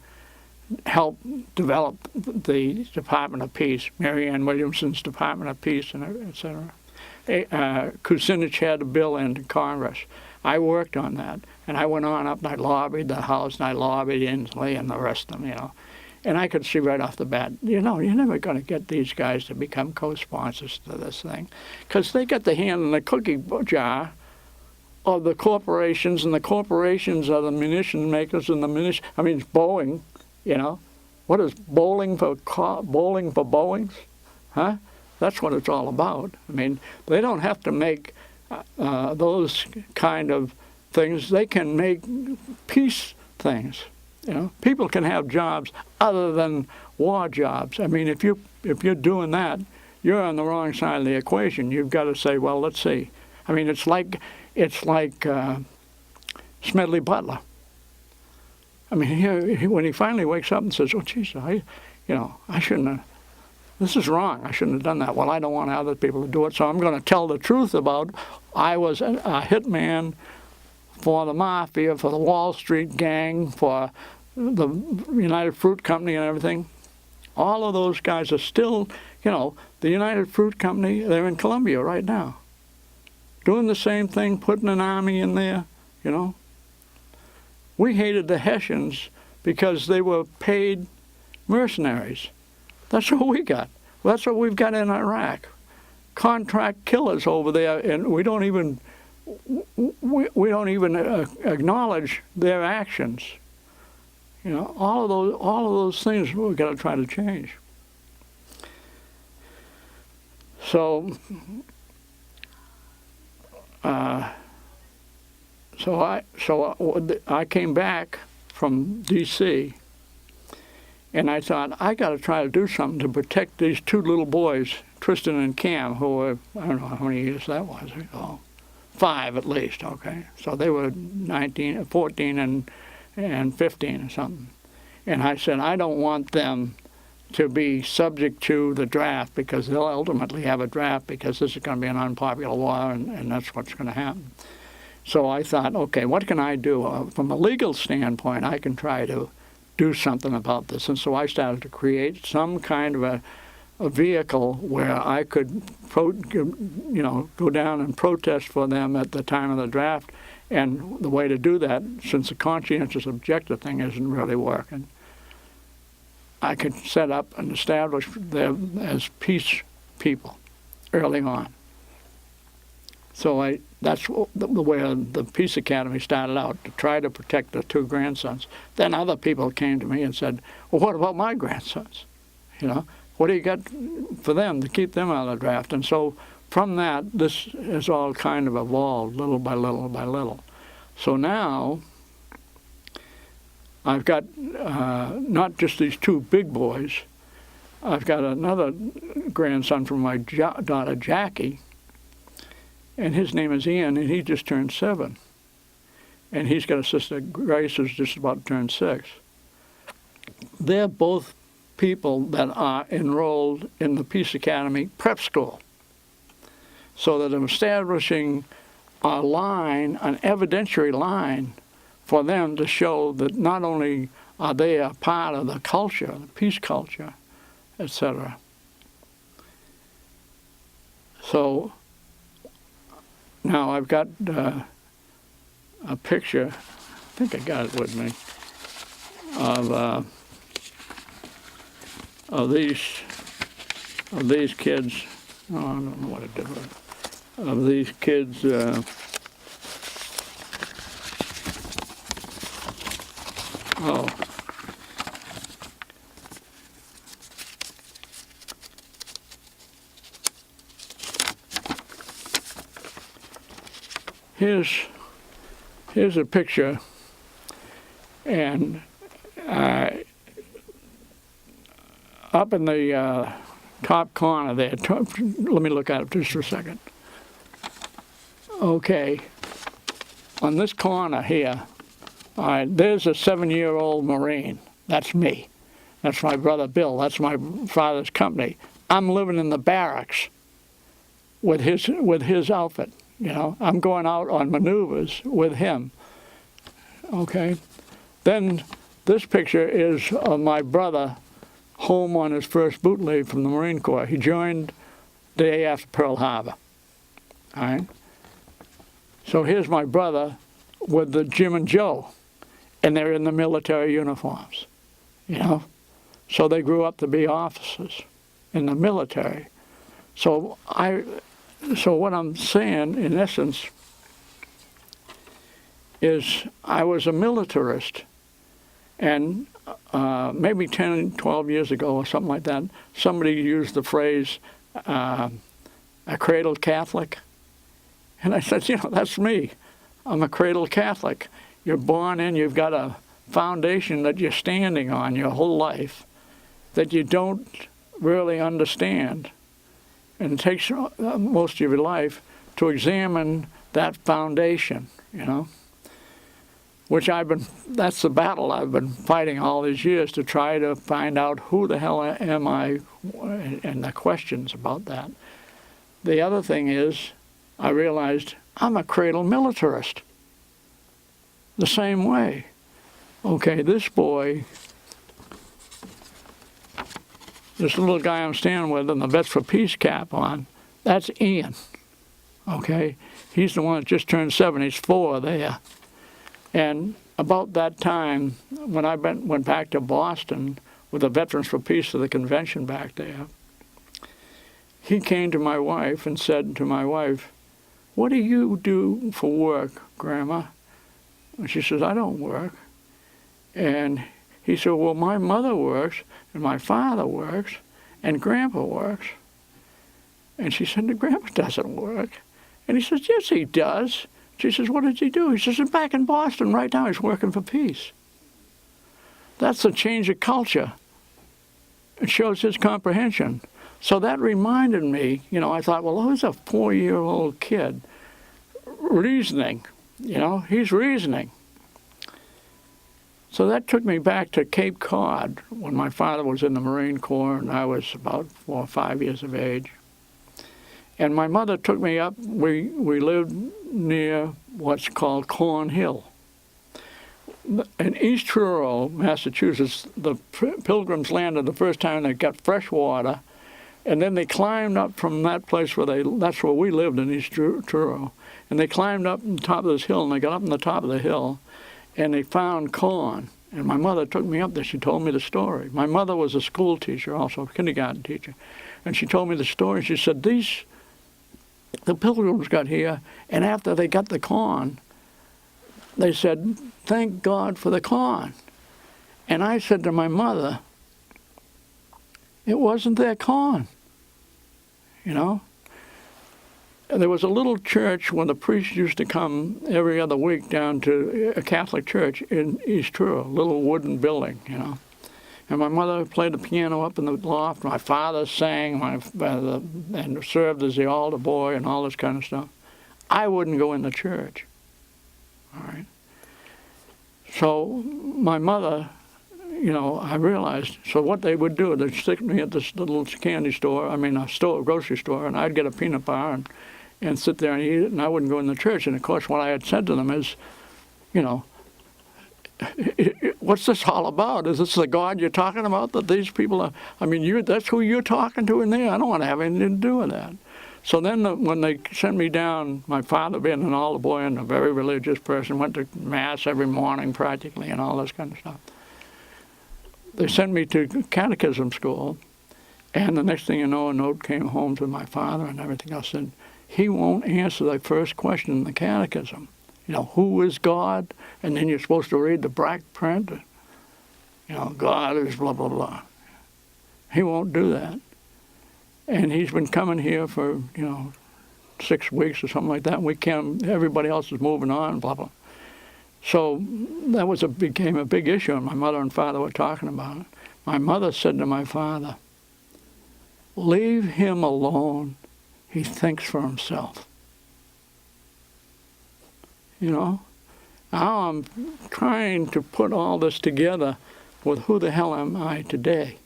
help develop the Department of Peace, Mary Ann Williamson's Department of Peace, and et cetera. Kucinich had a bill into Congress. I worked on that, and I went on up and I lobbied the House, and I lobbied Inslee and the rest of them, you know. And I could see right off the bat, you know, you're never going to get these guys to become co-sponsors to this thing, because they got the hand in the cookie jar of the corporations, and the corporations are the munition makers and the munition. I mean, it's Boeing, you know. What is bowling for Boeings? Huh? That's what it's all about. I mean, they don't have to make those kind of things. They can make peace things. You know, people can have jobs other than war jobs. I mean, if you're doing that, you're on the wrong side of the equation. You've got to say, well, let's see. I mean, it's like Smedley Butler. I mean, when he finally wakes up and says, "Oh, geez, I shouldn't have. This is wrong. I shouldn't have done that." Well, I don't want other people to do it, so I'm going to tell the truth about I was a hitman for the mafia, for the Wall Street gang, for the United Fruit Company and everything. All of those guys are still, you know, the United Fruit Company, they're in Colombia right now, doing the same thing, putting an army in there, you know. We hated the Hessians because they were paid mercenaries. That's what we got. That's what we've got in Iraq. Contract killers over there, and we don't even acknowledge their actions. You know, all of those things we've got to try to change. So, I came back from D.C. and I thought, I got to try to do something to protect these two little boys, Tristan and Cam, who were, I don't know how many years that was, 5 at least, okay? So they were 14 and 15 or something. And I said, I don't want them to be subject to the draft, because they'll ultimately have a draft, because this is going to be an unpopular war, and that's what's going to happen. So I thought, okay, what can I do? From a legal standpoint, I can try to do something about this. And so I started to create some kind of a vehicle where I could, go down and protest for them at the time of the draft. And the way to do that, since the conscientious objector thing isn't really working, I could set up and establish them as peace people early on. So that's the way the Peace Academy started out, to try to protect the 2 grandsons. Then other people came to me and said, well, what about my grandsons? You know, what do you got for them to keep them out of the draft? And so from that, this has all kind of evolved little by little by little. So now I've got not just these 2 big boys. I've got another grandson from my daughter, Jackie, and his name is Ian, and he just turned 7. And he's got a sister, Grace, who's just about to turn 6. They're both people that are enrolled in the Peace Academy prep school, so that I'm establishing a line, an evidentiary line, for them to show that not only are they a part of the culture, the peace culture, etc. So now I've got a picture, I think I got it with me, of these kids. Oh, I don't know what I did with it. Of these kids. Here's a picture, and up in the top corner there, let me look at it just for a second. Okay, on this corner here, all right, there's a 7-year-old Marine. That's me. That's my brother Bill. That's my father's company. I'm living in the barracks with his outfit. I'm going out on maneuvers with him. Okay. Then this picture is of my brother home on his first boot leave from the Marine Corps. He joined the day after Pearl Harbor. All right. So here's my brother with the Jim and Joe, and they're in the military uniforms. So they grew up to be officers in the military. So what I'm saying, in essence, is I was a militarist, and maybe 10, 12 years ago or something like that, somebody used the phrase, a cradle Catholic. And I said, that's me. I'm a cradle Catholic. You're born in, you've got a foundation that you're standing on your whole life that you don't really understand. And it takes most of your life to examine that foundation, which that's the battle I've been fighting all these years, to try to find out who the hell am I, and the questions about that. The other thing is, I realized I'm a cradle militarist. The same way. Okay, this boy, this little guy I'm standing with and the Vets for Peace cap on, that's Ian. Okay, he's the one that just turned 7. He's 4 there. And about that time, when I went back to Boston with the Veterans for Peace to the convention back there, he came to my wife and said to my wife, "What do you do for work, Grandma?" And she says, "I don't work." And he said, "Well, my mother works, and my father works, and Grandpa works." And she said, "The Grandpa doesn't work." And he says, "Yes, he does." She says, "What does he do?" He says, "He's back in Boston right now. He's working for peace." That's a change of culture. It shows his comprehension. So that reminded me, I thought, well, who's a 4-year-old kid reasoning? He's reasoning. So that took me back to Cape Cod when my father was in the Marine Corps and I was about 4 or 5 years of age. And my mother took me up. We lived near what's called Corn Hill. In East Truro, Massachusetts, the Pilgrims landed the first time they got fresh water, and then they climbed up from that place that's where we lived in East Truro. And they climbed up on top of this hill, and they got up on the top of the hill, and they found corn. And my mother took me up there. She told me the story. My mother was a school teacher, also a kindergarten teacher. And she told me the story. She said, the Pilgrims got here, and after they got the corn, they said, "Thank God for the corn." And I said to my mother, it wasn't their corn, There was a little church when the priest used to come every other week down to a Catholic church in East Truro, a little wooden building, And my mother played the piano up in the loft. My father sang and served as the altar boy and all this kind of stuff. I wouldn't go in the church. All right. So my mother, I realized, so what they would do, they'd stick me at this little candy store, grocery store, and I'd get a peanut bar and sit there and eat it, and I wouldn't go in the church. And of course, what I had said to them is, what's this all about? Is this the God you're talking about, that these people are, that's who you're talking to in there? I don't want to have anything to do with that. So then when they sent me down, my father being an altar boy and a very religious person, went to Mass every morning practically and all this kind of stuff. They sent me to catechism school, and the next thing you know, a note came home to my father and everything else, said, he won't answer the first question in the catechism. Who is God? And then you're supposed to read the black print. God is blah, blah, blah. He won't do that. And he's been coming here for, 6 weeks or something like that. Everybody else is moving on, blah, blah. So that became a big issue, and my mother and father were talking about it. My mother said to my father, "Leave him alone. He thinks for himself." Now I'm trying to put all this together with who the hell am I today?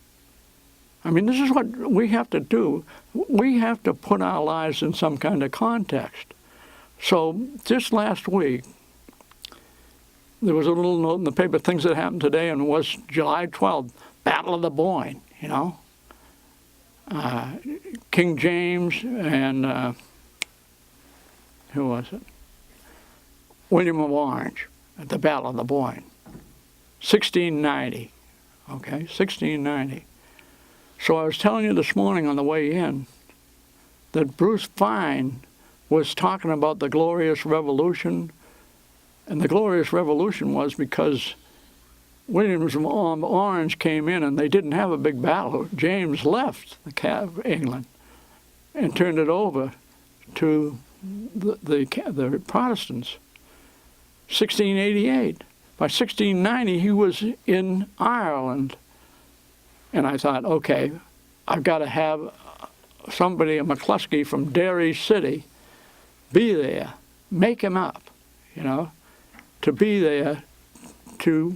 I mean, this is what we have to do. We have to put our lives in some kind of context. So just last week, there was a little note in the paper, things that happened today, and it was July 12th, Battle of the Boyne, you know. King James and, who was it? William of Orange at the Battle of the Boyne. 1690, okay, 1690. So I was telling you this morning on the way in that Bruce Fine was talking about the Glorious Revolution, and the Glorious Revolution was because Williams of Orange came in and they didn't have a big battle. James left England and turned it over to the Protestants. 1688. By 1690, he was in Ireland. And I thought, okay, I've got to have somebody, a McCluskey from Derry City, be there, make him up, you know, to be there, to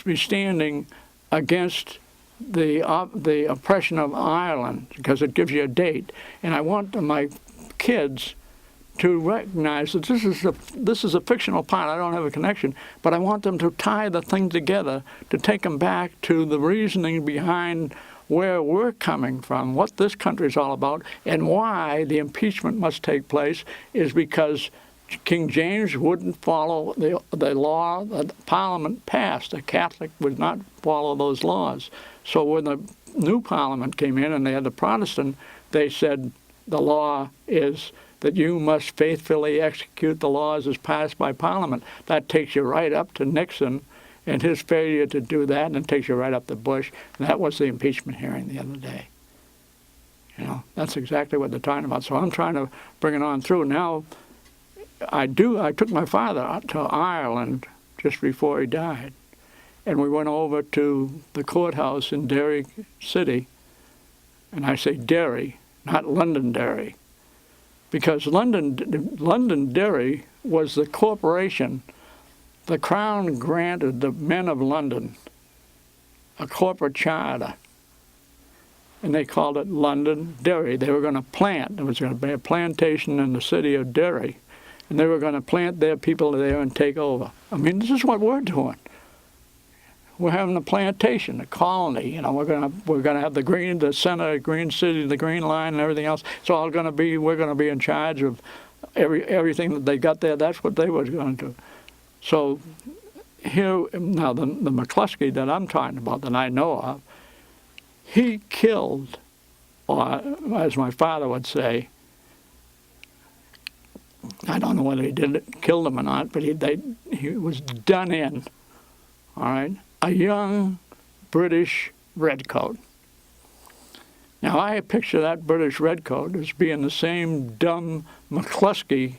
be standing against the oppression of Ireland, because it gives you a date. And I want my kids to recognize that this is a fictional part. I don't have a connection, but I want them to tie the thing together, to take them back to the reasoning behind where we're coming from, what this country is all about, and why the impeachment must take place is because King James wouldn't follow the law that Parliament passed. A Catholic would not follow those laws. So when the new Parliament came in and they had the Protestant, they said the law is that you must faithfully execute the laws as passed by Parliament. That takes you right up to Nixon and his failure to do that, and it takes you right up to Bush. And that was the impeachment hearing the other day. You know, that's exactly what they're talking about. So I'm trying to bring it on through. Now, I took my father out to Ireland just before he died, and we went over to the courthouse in Derry City, and I say Derry, not Londonderry, because Londonderry was the corporation. The Crown granted the men of London a corporate charter, and they called it Londonderry. They were going to plant. There was going to be a plantation in the city of Derry, and they were going to plant their people there and take over. I mean, this is what we're doing. We're having a plantation, a colony. You know, we're going to have the center, green city, the green line, and everything else. It's all going to be. We're going to be in charge of everything that they got there. That's what they were going to do. So here now, the McCluskey that I'm talking about, that I know of, he killed, or as my father would say, I don't know whether he killed him or not, but he was done in. All right. A young British redcoat. Now, I picture that British redcoat as being the same dumb McCluskey,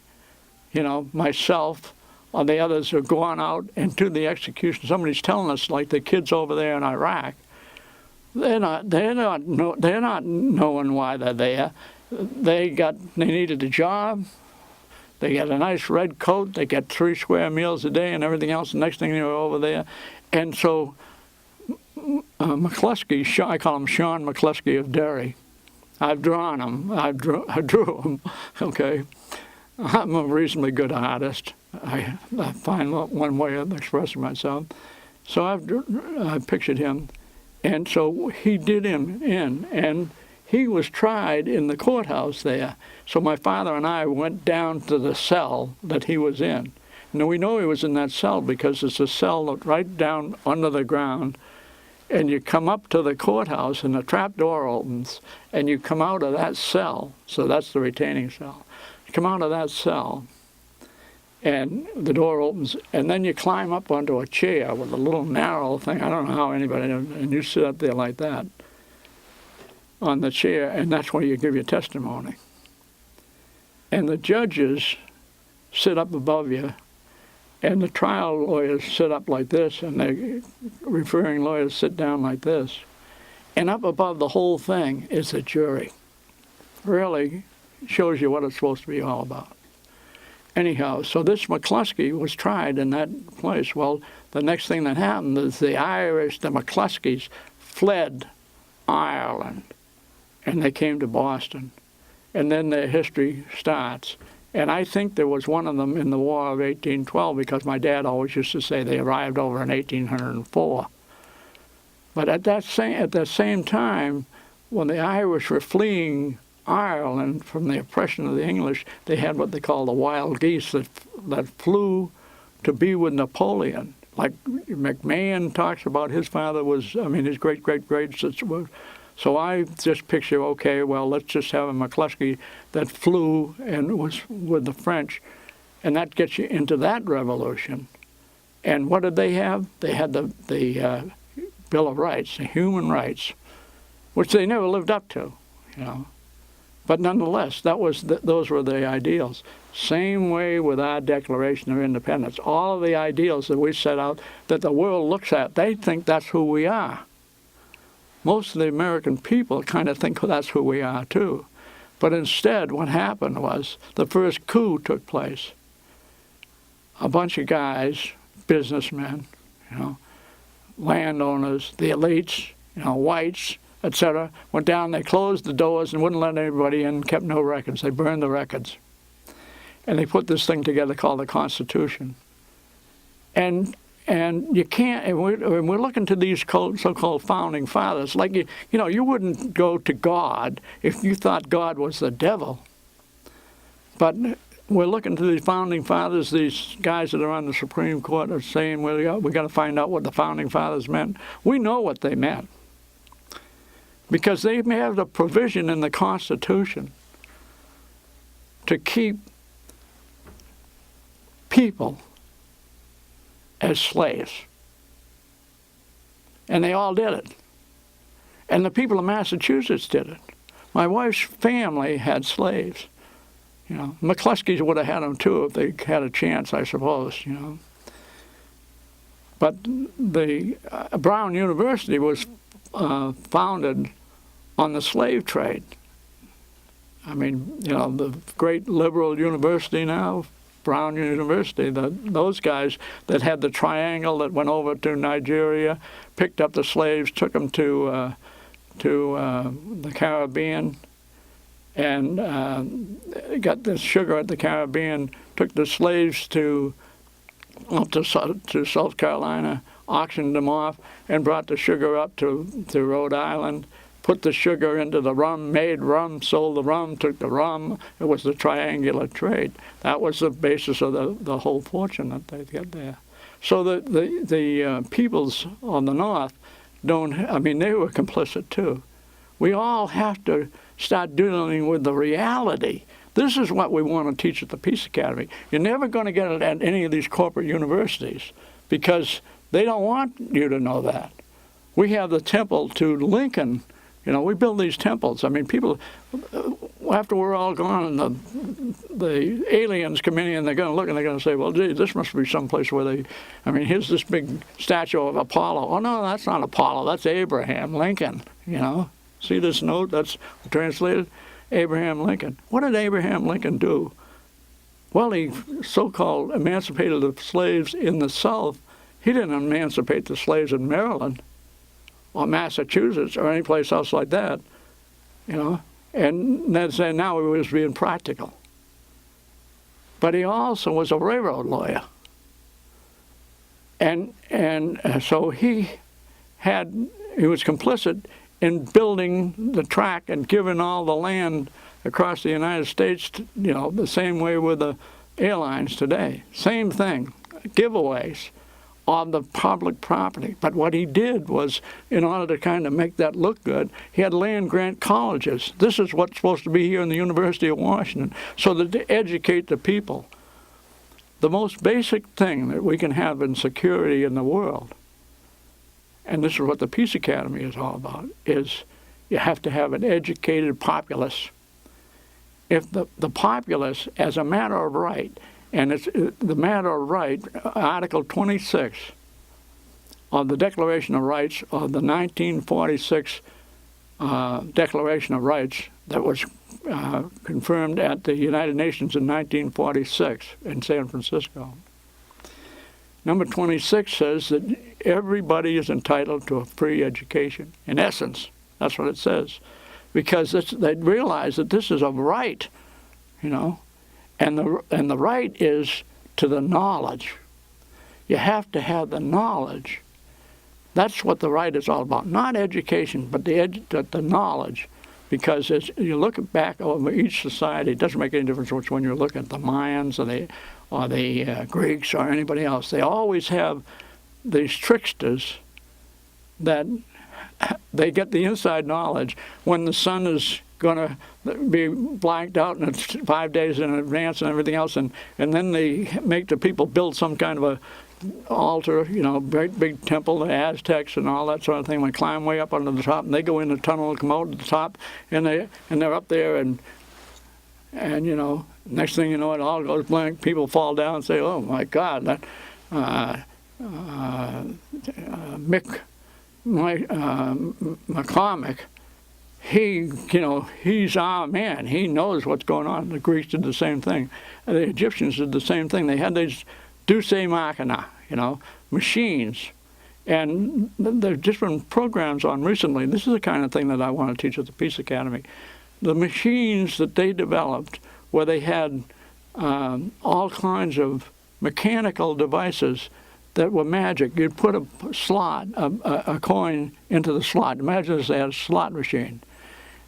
you know, myself, or the others who are going out and do the execution. Somebody's telling us, like the kids over there in Iraq, they're not knowing why they're there. They needed a job. They got a nice red coat. They get 3 square meals a day and everything else. The next thing they were over there. And so McCluskey, I call him Sean McCluskey of Derry. I've drawn him. I drew him. Okay. I'm a reasonably good artist. I find one way of expressing myself. So I pictured him. And so he did him in. And he was tried in the courthouse there. So my father and I went down to the cell that he was in. Now, we know he was in that cell because it's a cell right down under the ground, and you come up to the courthouse, and the trap door opens, and you come out of that cell. So that's the retaining cell. You come out of that cell, and the door opens, and then you climb up onto a chair with a little narrow thing. I don't know how anybody, and you sit up there like that on the chair, and that's where you give your testimony. And the judges sit up above you, and the trial lawyers sit up like this, and the referring lawyers sit down like this. And up above the whole thing is the jury. Really shows you what it's supposed to be all about. Anyhow, so this McCluskey was tried in that place. Well, the next thing that happened is the Irish, the McCluskeys, fled Ireland, and they came to Boston. And then their history starts. And I think there was one of them in the War of 1812, because my dad always used to say they arrived over in 1804. But at the same time, when the Irish were fleeing Ireland from the oppression of the English, they had what they call the wild geese that flew to be with Napoleon. Like McCann talks about, his father was, his great-great-great. So I just picture, okay, well, let's just have a McCluskey that flew and was with the French, and that gets you into that revolution. And what did they have? They had the Bill of Rights, the human rights, which they never lived up to, But nonetheless, those were the ideals. Same way with our Declaration of Independence. All of the ideals that we set out that the world looks at, they think that's who we are. Most of the American people kind of think that's who we are too. But instead, what happened was the first coup took place. A bunch of guys, businessmen, landowners, the elites, whites, etc., went down, they closed the doors and wouldn't let anybody in, kept no records. They burned the records. And they put this thing together called the Constitution. And you can't, and we're looking to these so-called founding fathers, like, you wouldn't go to God if you thought God was the devil. But we're looking to these founding fathers, these guys that are on the Supreme Court are saying, we got to find out what the founding fathers meant. We know what they meant. Because they have the provision in the Constitution to keep people as slaves. And they all did it. And the people of Massachusetts did it. My wife's family had slaves. McCluskeys would have had them too if they had a chance, I suppose, But the Brown University was founded on the slave trade. The great liberal university now, Brown University, those guys that had the triangle that went over to Nigeria, picked up the slaves, took them to the Caribbean, and got the sugar at the Caribbean, took the slaves up to South Carolina, auctioned them off, and brought the sugar up to Rhode Island, put the sugar into the rum, made rum, sold the rum, took the rum. It was the triangular trade. That was the basis of the whole fortune that they get there. So the peoples on the North they were complicit too. We all have to start dealing with the reality. This is what we want to teach at the Peace Academy. You're never going to get it at any of these corporate universities because they don't want you to know that. We have the temple to Lincoln. We build these temples. People, after we're all gone and the aliens come in and they're going to look and they're going to say, well, gee, this must be someplace where here's this big statue of Apollo. Oh, no, that's not Apollo. That's Abraham Lincoln, See this note that's translated? Abraham Lincoln. What did Abraham Lincoln do? Well, he so-called emancipated the slaves in the South. He didn't emancipate the slaves in Maryland or Massachusetts or any place else like that, and then say now he was being practical. But he also was a railroad lawyer. And so he was complicit in building the track and giving all the land across the United States, the same way with the airlines today. Same thing, giveaways on the public property. But what he did was, in order to kind of make that look good, he had land grant colleges. This is what's supposed to be here in the University of Washington, so that to educate the people. The most basic thing that we can have in security in the world, and this is what the Peace Academy is all about, is you have to have an educated populace. If the populace, as a matter of right, and it's the matter of right, Article 26 of the Declaration of Rights of the 1946 Declaration of Rights that was confirmed at the United Nations in 1946 in San Francisco. Number 26 says that everybody is entitled to a free education. In essence, That's what it says. Because they realize that this is a right, you know, and the right is to the knowledge. You have to have the knowledge. That's what the right is all about. Not education, but the knowledge. Because as you look back over each society, it doesn't make any difference which one you're looking at, the Mayans or the Greeks or anybody else. They always have these tricksters that they get the inside knowledge when the sun is going to be blanked out and it's 5 days in advance and everything else, and then they make the people build some kind of a altar, you know, great big temple, the Aztecs and all that sort of thing. They climb way up onto the top, and they go in the tunnel and come out to the top, and they're up there, and you know, next thing you know, it all goes blank. People fall down and say, "Oh my God, that McCormick, he's our man. He knows what's going on." The Greeks did the same thing. The Egyptians did the same thing. They had these Deus machina, you know, machines. And there's different programs on recently. This is the kind of thing that I want to teach at the Peace Academy. The machines that they developed, where they had all kinds of mechanical devices that were magic. You'd put a slot, a coin into the slot. Imagine if they had a slot machine.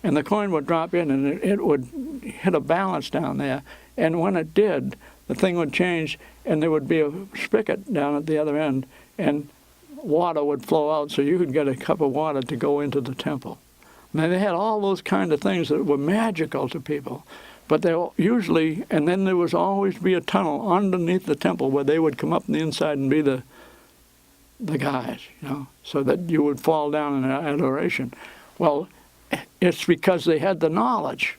And the coin would drop in, and it would hit a balance down there. And when it did, the thing would change, and there would be a spigot down at the other end, and water would flow out, so you could get a cup of water to go into the temple. Now, they had all those kind of things that were magical to people. But they were usually, and then there was always be a tunnel underneath the temple where they would come up on the inside and be the guys, you know, so that you would fall down in adoration. Well, it's because they had the knowledge.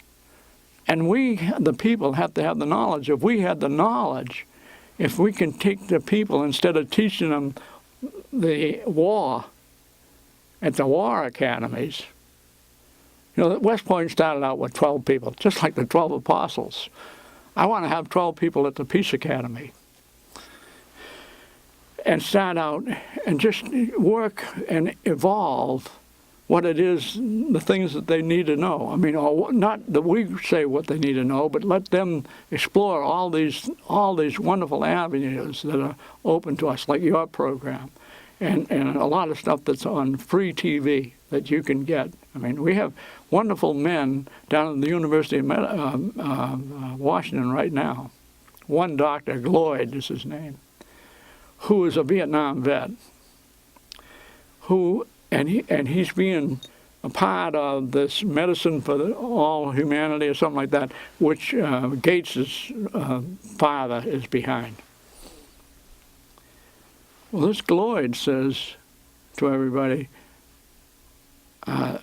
And we, the people, have to have the knowledge. If we had the knowledge, if we can take the people, instead of teaching them the war at the war academies, you know, West Point started out with 12 people, just like the 12 apostles. I want to have 12 people at the Peace Academy and start out and just work and evolve what it is, the things that they need to know. I mean, not that we say what they need to know, but let them explore all these wonderful avenues that are open to us, like your program, and a lot of stuff that's on free TV that you can get. I mean, we have wonderful men down at the University of Washington right now. One Dr. Gloyd is his name, who is a Vietnam vet, and he's being a part of this medicine for all humanity or something like that, which Gates's father is behind. Well, this Gloyd says to everybody,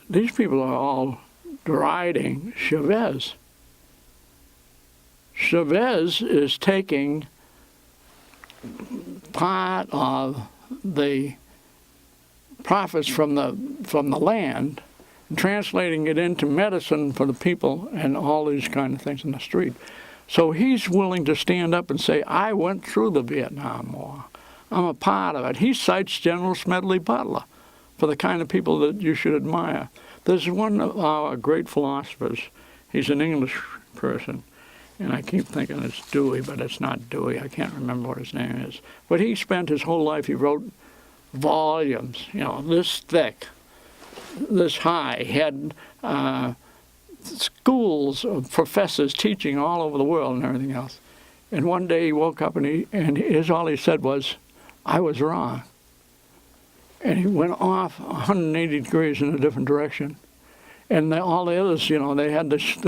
these people are all deriding Chavez. Chavez is taking part of the profits from the land and translating it into medicine for the people and all these kind of things in the street. So he's willing to stand up and say, I went through the Vietnam War. I'm a part of it. He cites General Smedley Butler for the kind of people that you should admire. There's one of our great philosophers. He's an English person, and I keep thinking it's Dewey, but it's not Dewey. I can't remember what his name is. But he spent his whole life, he wrote volumes, you know, this thick, this high. He had schools of professors teaching all over the world and everything else. And one day he woke up and all he said was, I was wrong. And he went off 180 degrees in a different direction. And all the others, you know, they had this,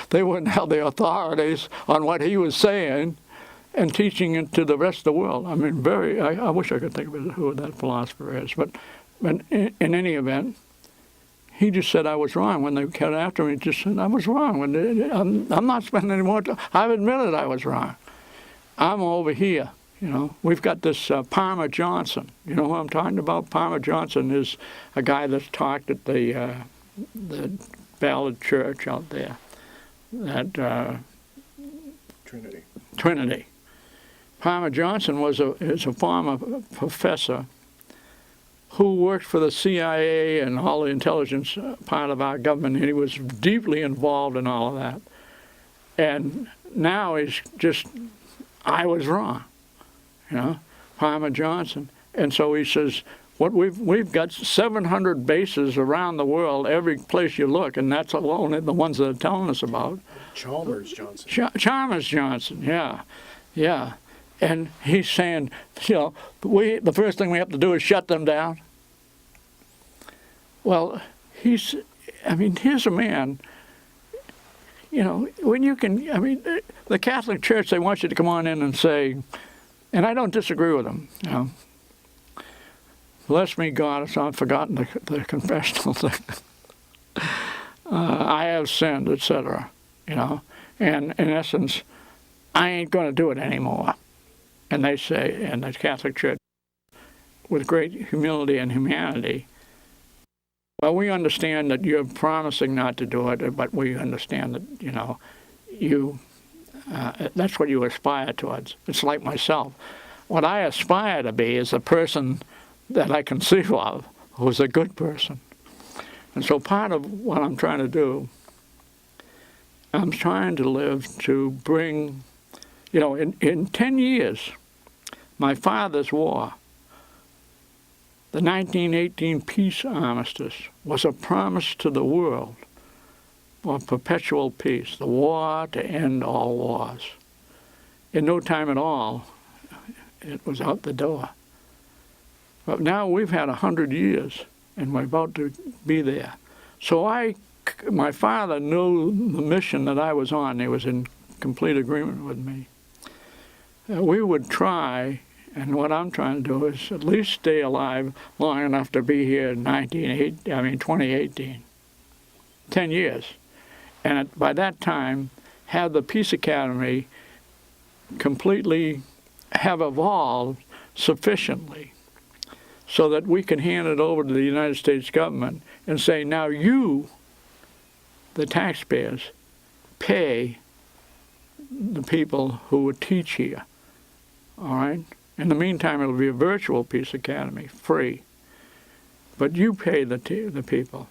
they wouldn't have the authorities on what he was saying and teaching it to the rest of the world. I mean, I wish I could think of who that philosopher is. But in any event, he just said I was wrong. When they came after me, he just said I was wrong. I'm not spending any more time. I've admitted I was wrong. I'm over here. You know, we've got this Palmer Johnson. You know who I'm talking about? Palmer Johnson is a guy that's talked at the Ballard Church out there. That Trinity. Palmer Johnson is a former professor who worked for the CIA and all the intelligence part of our government, and he was deeply involved in all of that. And now he's just, I was wrong, you know, Palmer Johnson. And so he says, what we've got 700 bases around the world, every place you look, and that's only the ones that are telling us about. Chalmers Johnson. Chalmers Johnson, yeah, yeah. And he's saying, you know, the first thing we have to do is shut them down. Well, here's a man, you know, when you can, I mean, the Catholic Church, they want you to come on in and say, and I don't disagree with them, you know, bless me, God, if I've forgotten the confessional thing. I have sinned, etc., you know, and in essence, I ain't going to do it anymore. And they say, and the Catholic Church, with great humility and humanity, well, we understand that you're promising not to do it, but we understand that, you know, that's what you aspire towards. It's like myself. What I aspire to be is a person that I conceive of who's a good person. And so part of what I'm trying to do, I'm trying to live to bring, you know, in 10 years, my father's war, the 1918 peace armistice, was a promise to the world of perpetual peace, the war to end all wars. In no time at all, it was out the door. But now we've had 100 years, and we're about to be there. So my father knew the mission that I was on. He was in complete agreement with me. We would try, and what I'm trying to do is at least stay alive long enough to be here in 2018. 10 years. And by that time, have the Peace Academy completely have evolved sufficiently so that we can hand it over to the United States government and say, now you, the taxpayers, pay the people who would teach here, all right? In the meantime, it'll be a virtual Peace Academy, free. But you pay the people.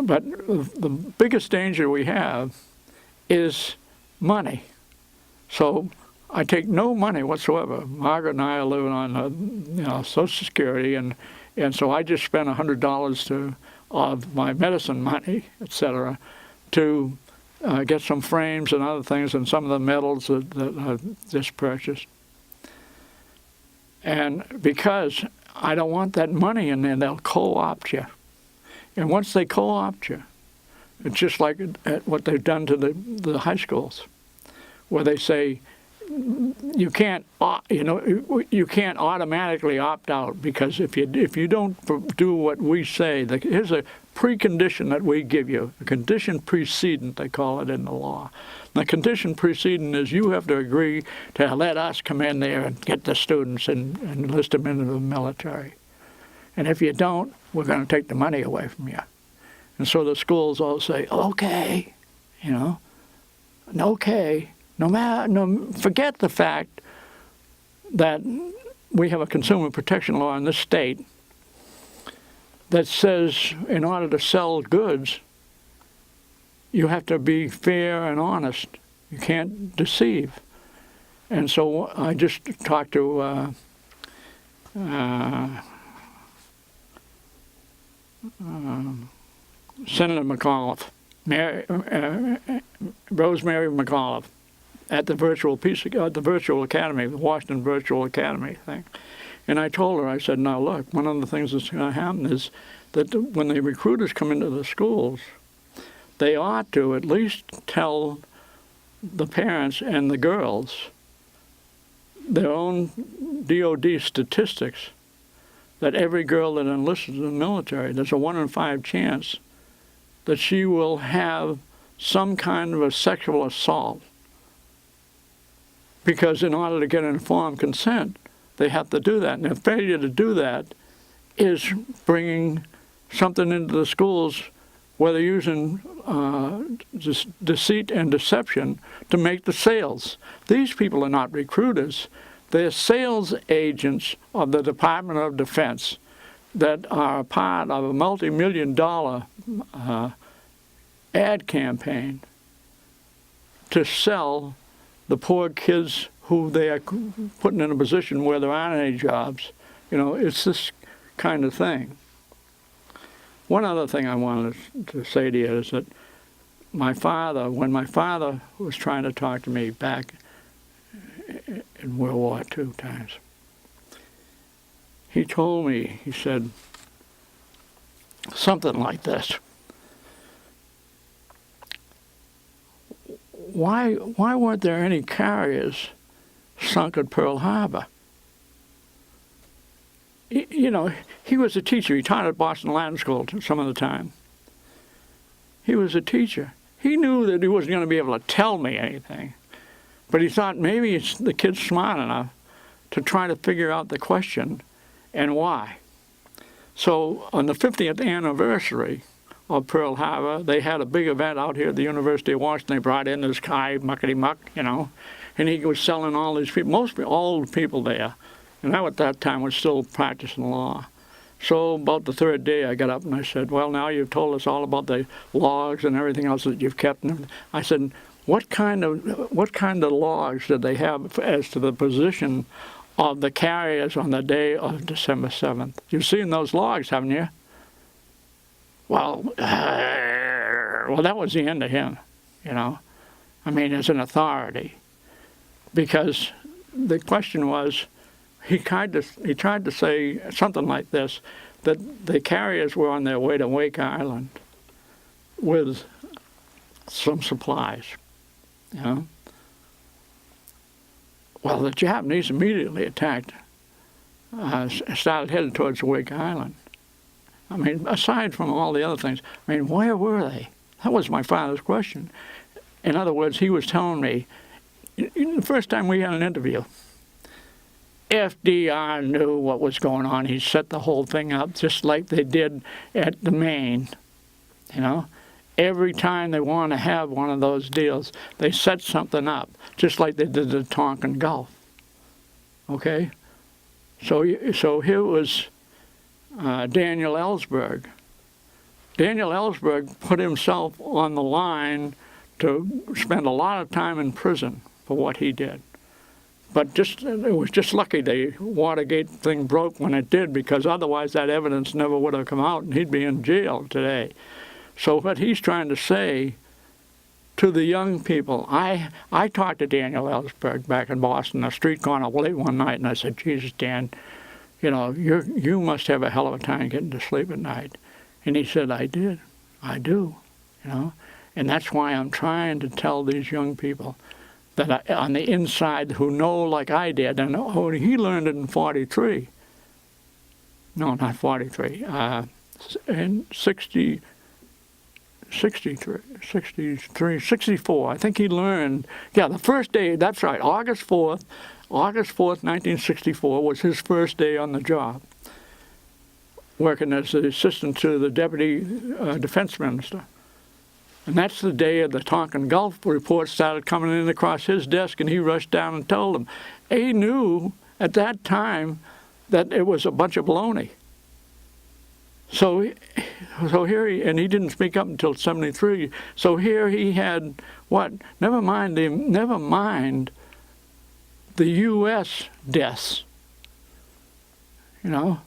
But the biggest danger we have is money. So I take no money whatsoever. Margaret and I are living on Social Security, and so I just spent $100 of my medicine money, etc., to get some frames and other things and some of the medals that I've just purchased. And because I don't want that money in there, they'll co-opt you. And once they co-opt you, it's just like what they've done to the high schools, where they say, you can't automatically opt out, because if you don't do what we say, here's a precondition that we give you, a condition precedent, they call it in the law. The condition precedent is you have to agree to let us come in there and get the students and enlist them into the military. And if you don't, we're going to take the money away from you. And so the schools all say, okay, you know, okay. Forget the fact that we have a consumer protection law in this state that says in order to sell goods, you have to be fair and honest. You can't deceive. And so I just talked to Senator McAuliffe, Rosemary McAuliffe, at the Virtual Academy, the Washington Virtual Academy thing. And I told her, I said, now look, one of the things that's going to happen is that when the recruiters come into the schools, they ought to at least tell the parents and the girls their own DOD statistics, that every girl that enlists in the military, there's a 1 in 5 chance that she will have some kind of a sexual assault. Because in order to get informed consent, they have to do that. And the failure to do that is bringing something into the schools where they're using deceit and deception to make the sales. These people are not recruiters. They're sales agents of the Department of Defense. that are part of a multi-million-dollar ad campaign to sell the poor kids who they are putting in a position where there aren't any jobs. You know, it's this kind of thing. One other thing I wanted to say to you is that when my father was trying to talk to me back in World War II times, he told me, he said something like this: why weren't there any carriers sunk at Pearl Harbor? You know, he was a teacher. He taught at Boston Latin School some of the time. He was a teacher. He knew that he wasn't going to be able to tell me anything, but he thought maybe the kid's smart enough to try to figure out the question and why. So on the 50th anniversary of Pearl Harbor, they had a big event out here at the University of Washington. They brought in this guy, muckety-muck, you know, and he was selling all these people, mostly old people there. And I, at that time, was still practicing law. So about the third day, I got up and I said, well, now you've told us all about the logs and everything else that you've kept. And I said, what kind of logs did they have as to the position of the carriers on the day of December 7th? You've seen those logs, haven't you? Well, that was the end of him, you know. I mean, as an authority. Because the question was, he tried to say something like this, that the carriers were on their way to Wake Island with some supplies, you know. Well, the Japanese immediately attacked, started headed towards Wake Island. I mean, aside from all the other things, I mean, where were they? That was my father's question. In other words, he was telling me, the first time we had an interview, FDR knew what was going on. He set the whole thing up just like they did at the Maine, you know. Every time they want to have one of those deals, they set something up, just like they did the Tonkin Gulf. Okay? So here was Daniel Ellsberg. Daniel Ellsberg put himself on the line to spend a lot of time in prison for what he did. But it was just lucky the Watergate thing broke when it did, because otherwise that evidence never would have come out and he'd be in jail today. So what he's trying to say to the young people, I talked to Daniel Ellsberg back in Boston, a street corner late one night, and I said, Jesus, Dan, you know, you must have a hell of a time getting to sleep at night. And he said, I do, you know. And that's why I'm trying to tell these young people that on the inside who know like I did, and he learned it in 43. No, not 43. In 63, 64. I think he learned, the first day, that's right, August 4th, 1964 was his first day on the job, working as the assistant to the deputy defense minister. And that's the day of the Tonkin Gulf report started coming in across his desk, and he rushed down and told them. He knew at that time that it was a bunch of baloney. So here he didn't speak up until 73. So here he had what? Never mind the U.S. deaths. You know,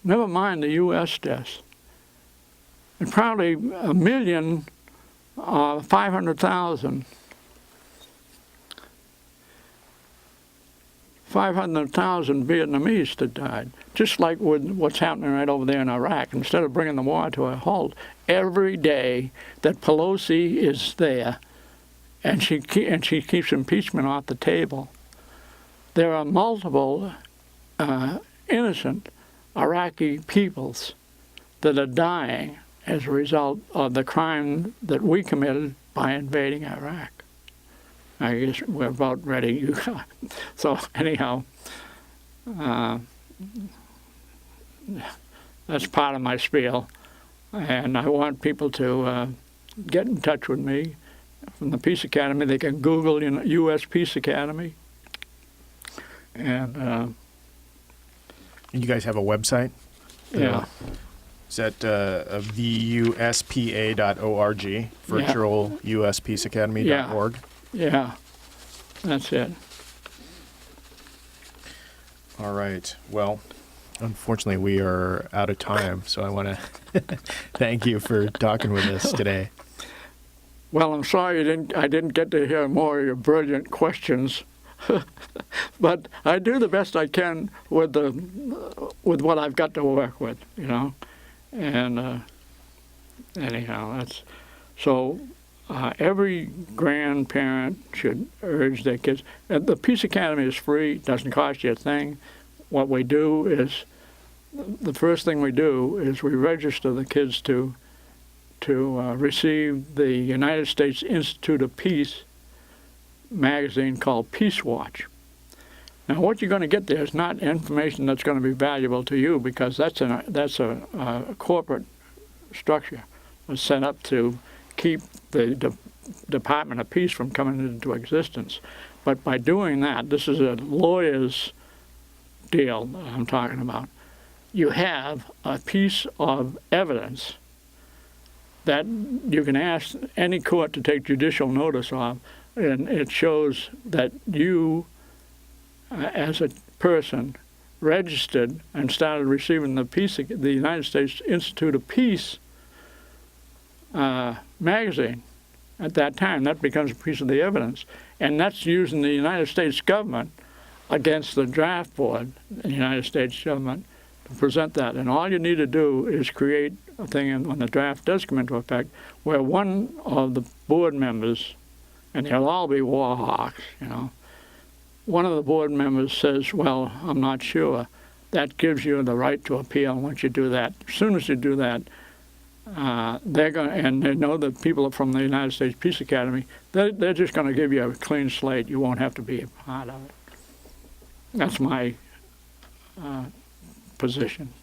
never mind the U.S. deaths. And probably 500,000 Vietnamese that died, just like with what's happening right over there in Iraq. Instead of bringing the war to a halt, every day that Pelosi is there, and she keeps impeachment off the table, there are multiple innocent Iraqi peoples that are dying as a result of the crime that we committed by invading Iraq. I guess we're about ready. So anyhow, that's part of my spiel. And I want people to get in touch with me from the Peace Academy. They can Google U.S. Peace Academy. And you guys have a website? Yeah. Is that VUSPA.org, virtualuspeaceacademy.org? Yeah, that's it. All right. Well, unfortunately, we are out of time, so I want to thank you for talking with us today. Well, I'm sorry I didn't get to hear more of your brilliant questions, but I do the best I can with what I've got to work with, you know. And anyhow, that's so. Every grandparent should urge their kids. The Peace Academy is free; doesn't cost you a thing. What we do is, the first thing we do is we register the kids to receive the United States Institute of Peace magazine called Peace Watch. Now, what you're going to get there is not information that's going to be valuable to you, because that's a corporate structure was set up to keep the Department of Peace from coming into existence. But by doing that, this is a lawyer's deal I'm talking about. You have a piece of evidence that you can ask any court to take judicial notice of, and it shows that you, as a person, registered and started receiving the United States Institute of Peace magazine at that time. That becomes a piece of the evidence, and that's using the United States government against the draft board, the United States government, to present that. And all you need to do is create a thing, and when the draft does come into effect, where one of the board members, and they'll all be war hawks, you know, one of the board members says, well, I'm not sure. That gives you the right to appeal. Once you do that, as soon as you do that, they're going to, and they know that people from the United States Peace Academy, they're just going to give you a clean slate. You won't have to be a part of it. That's my position.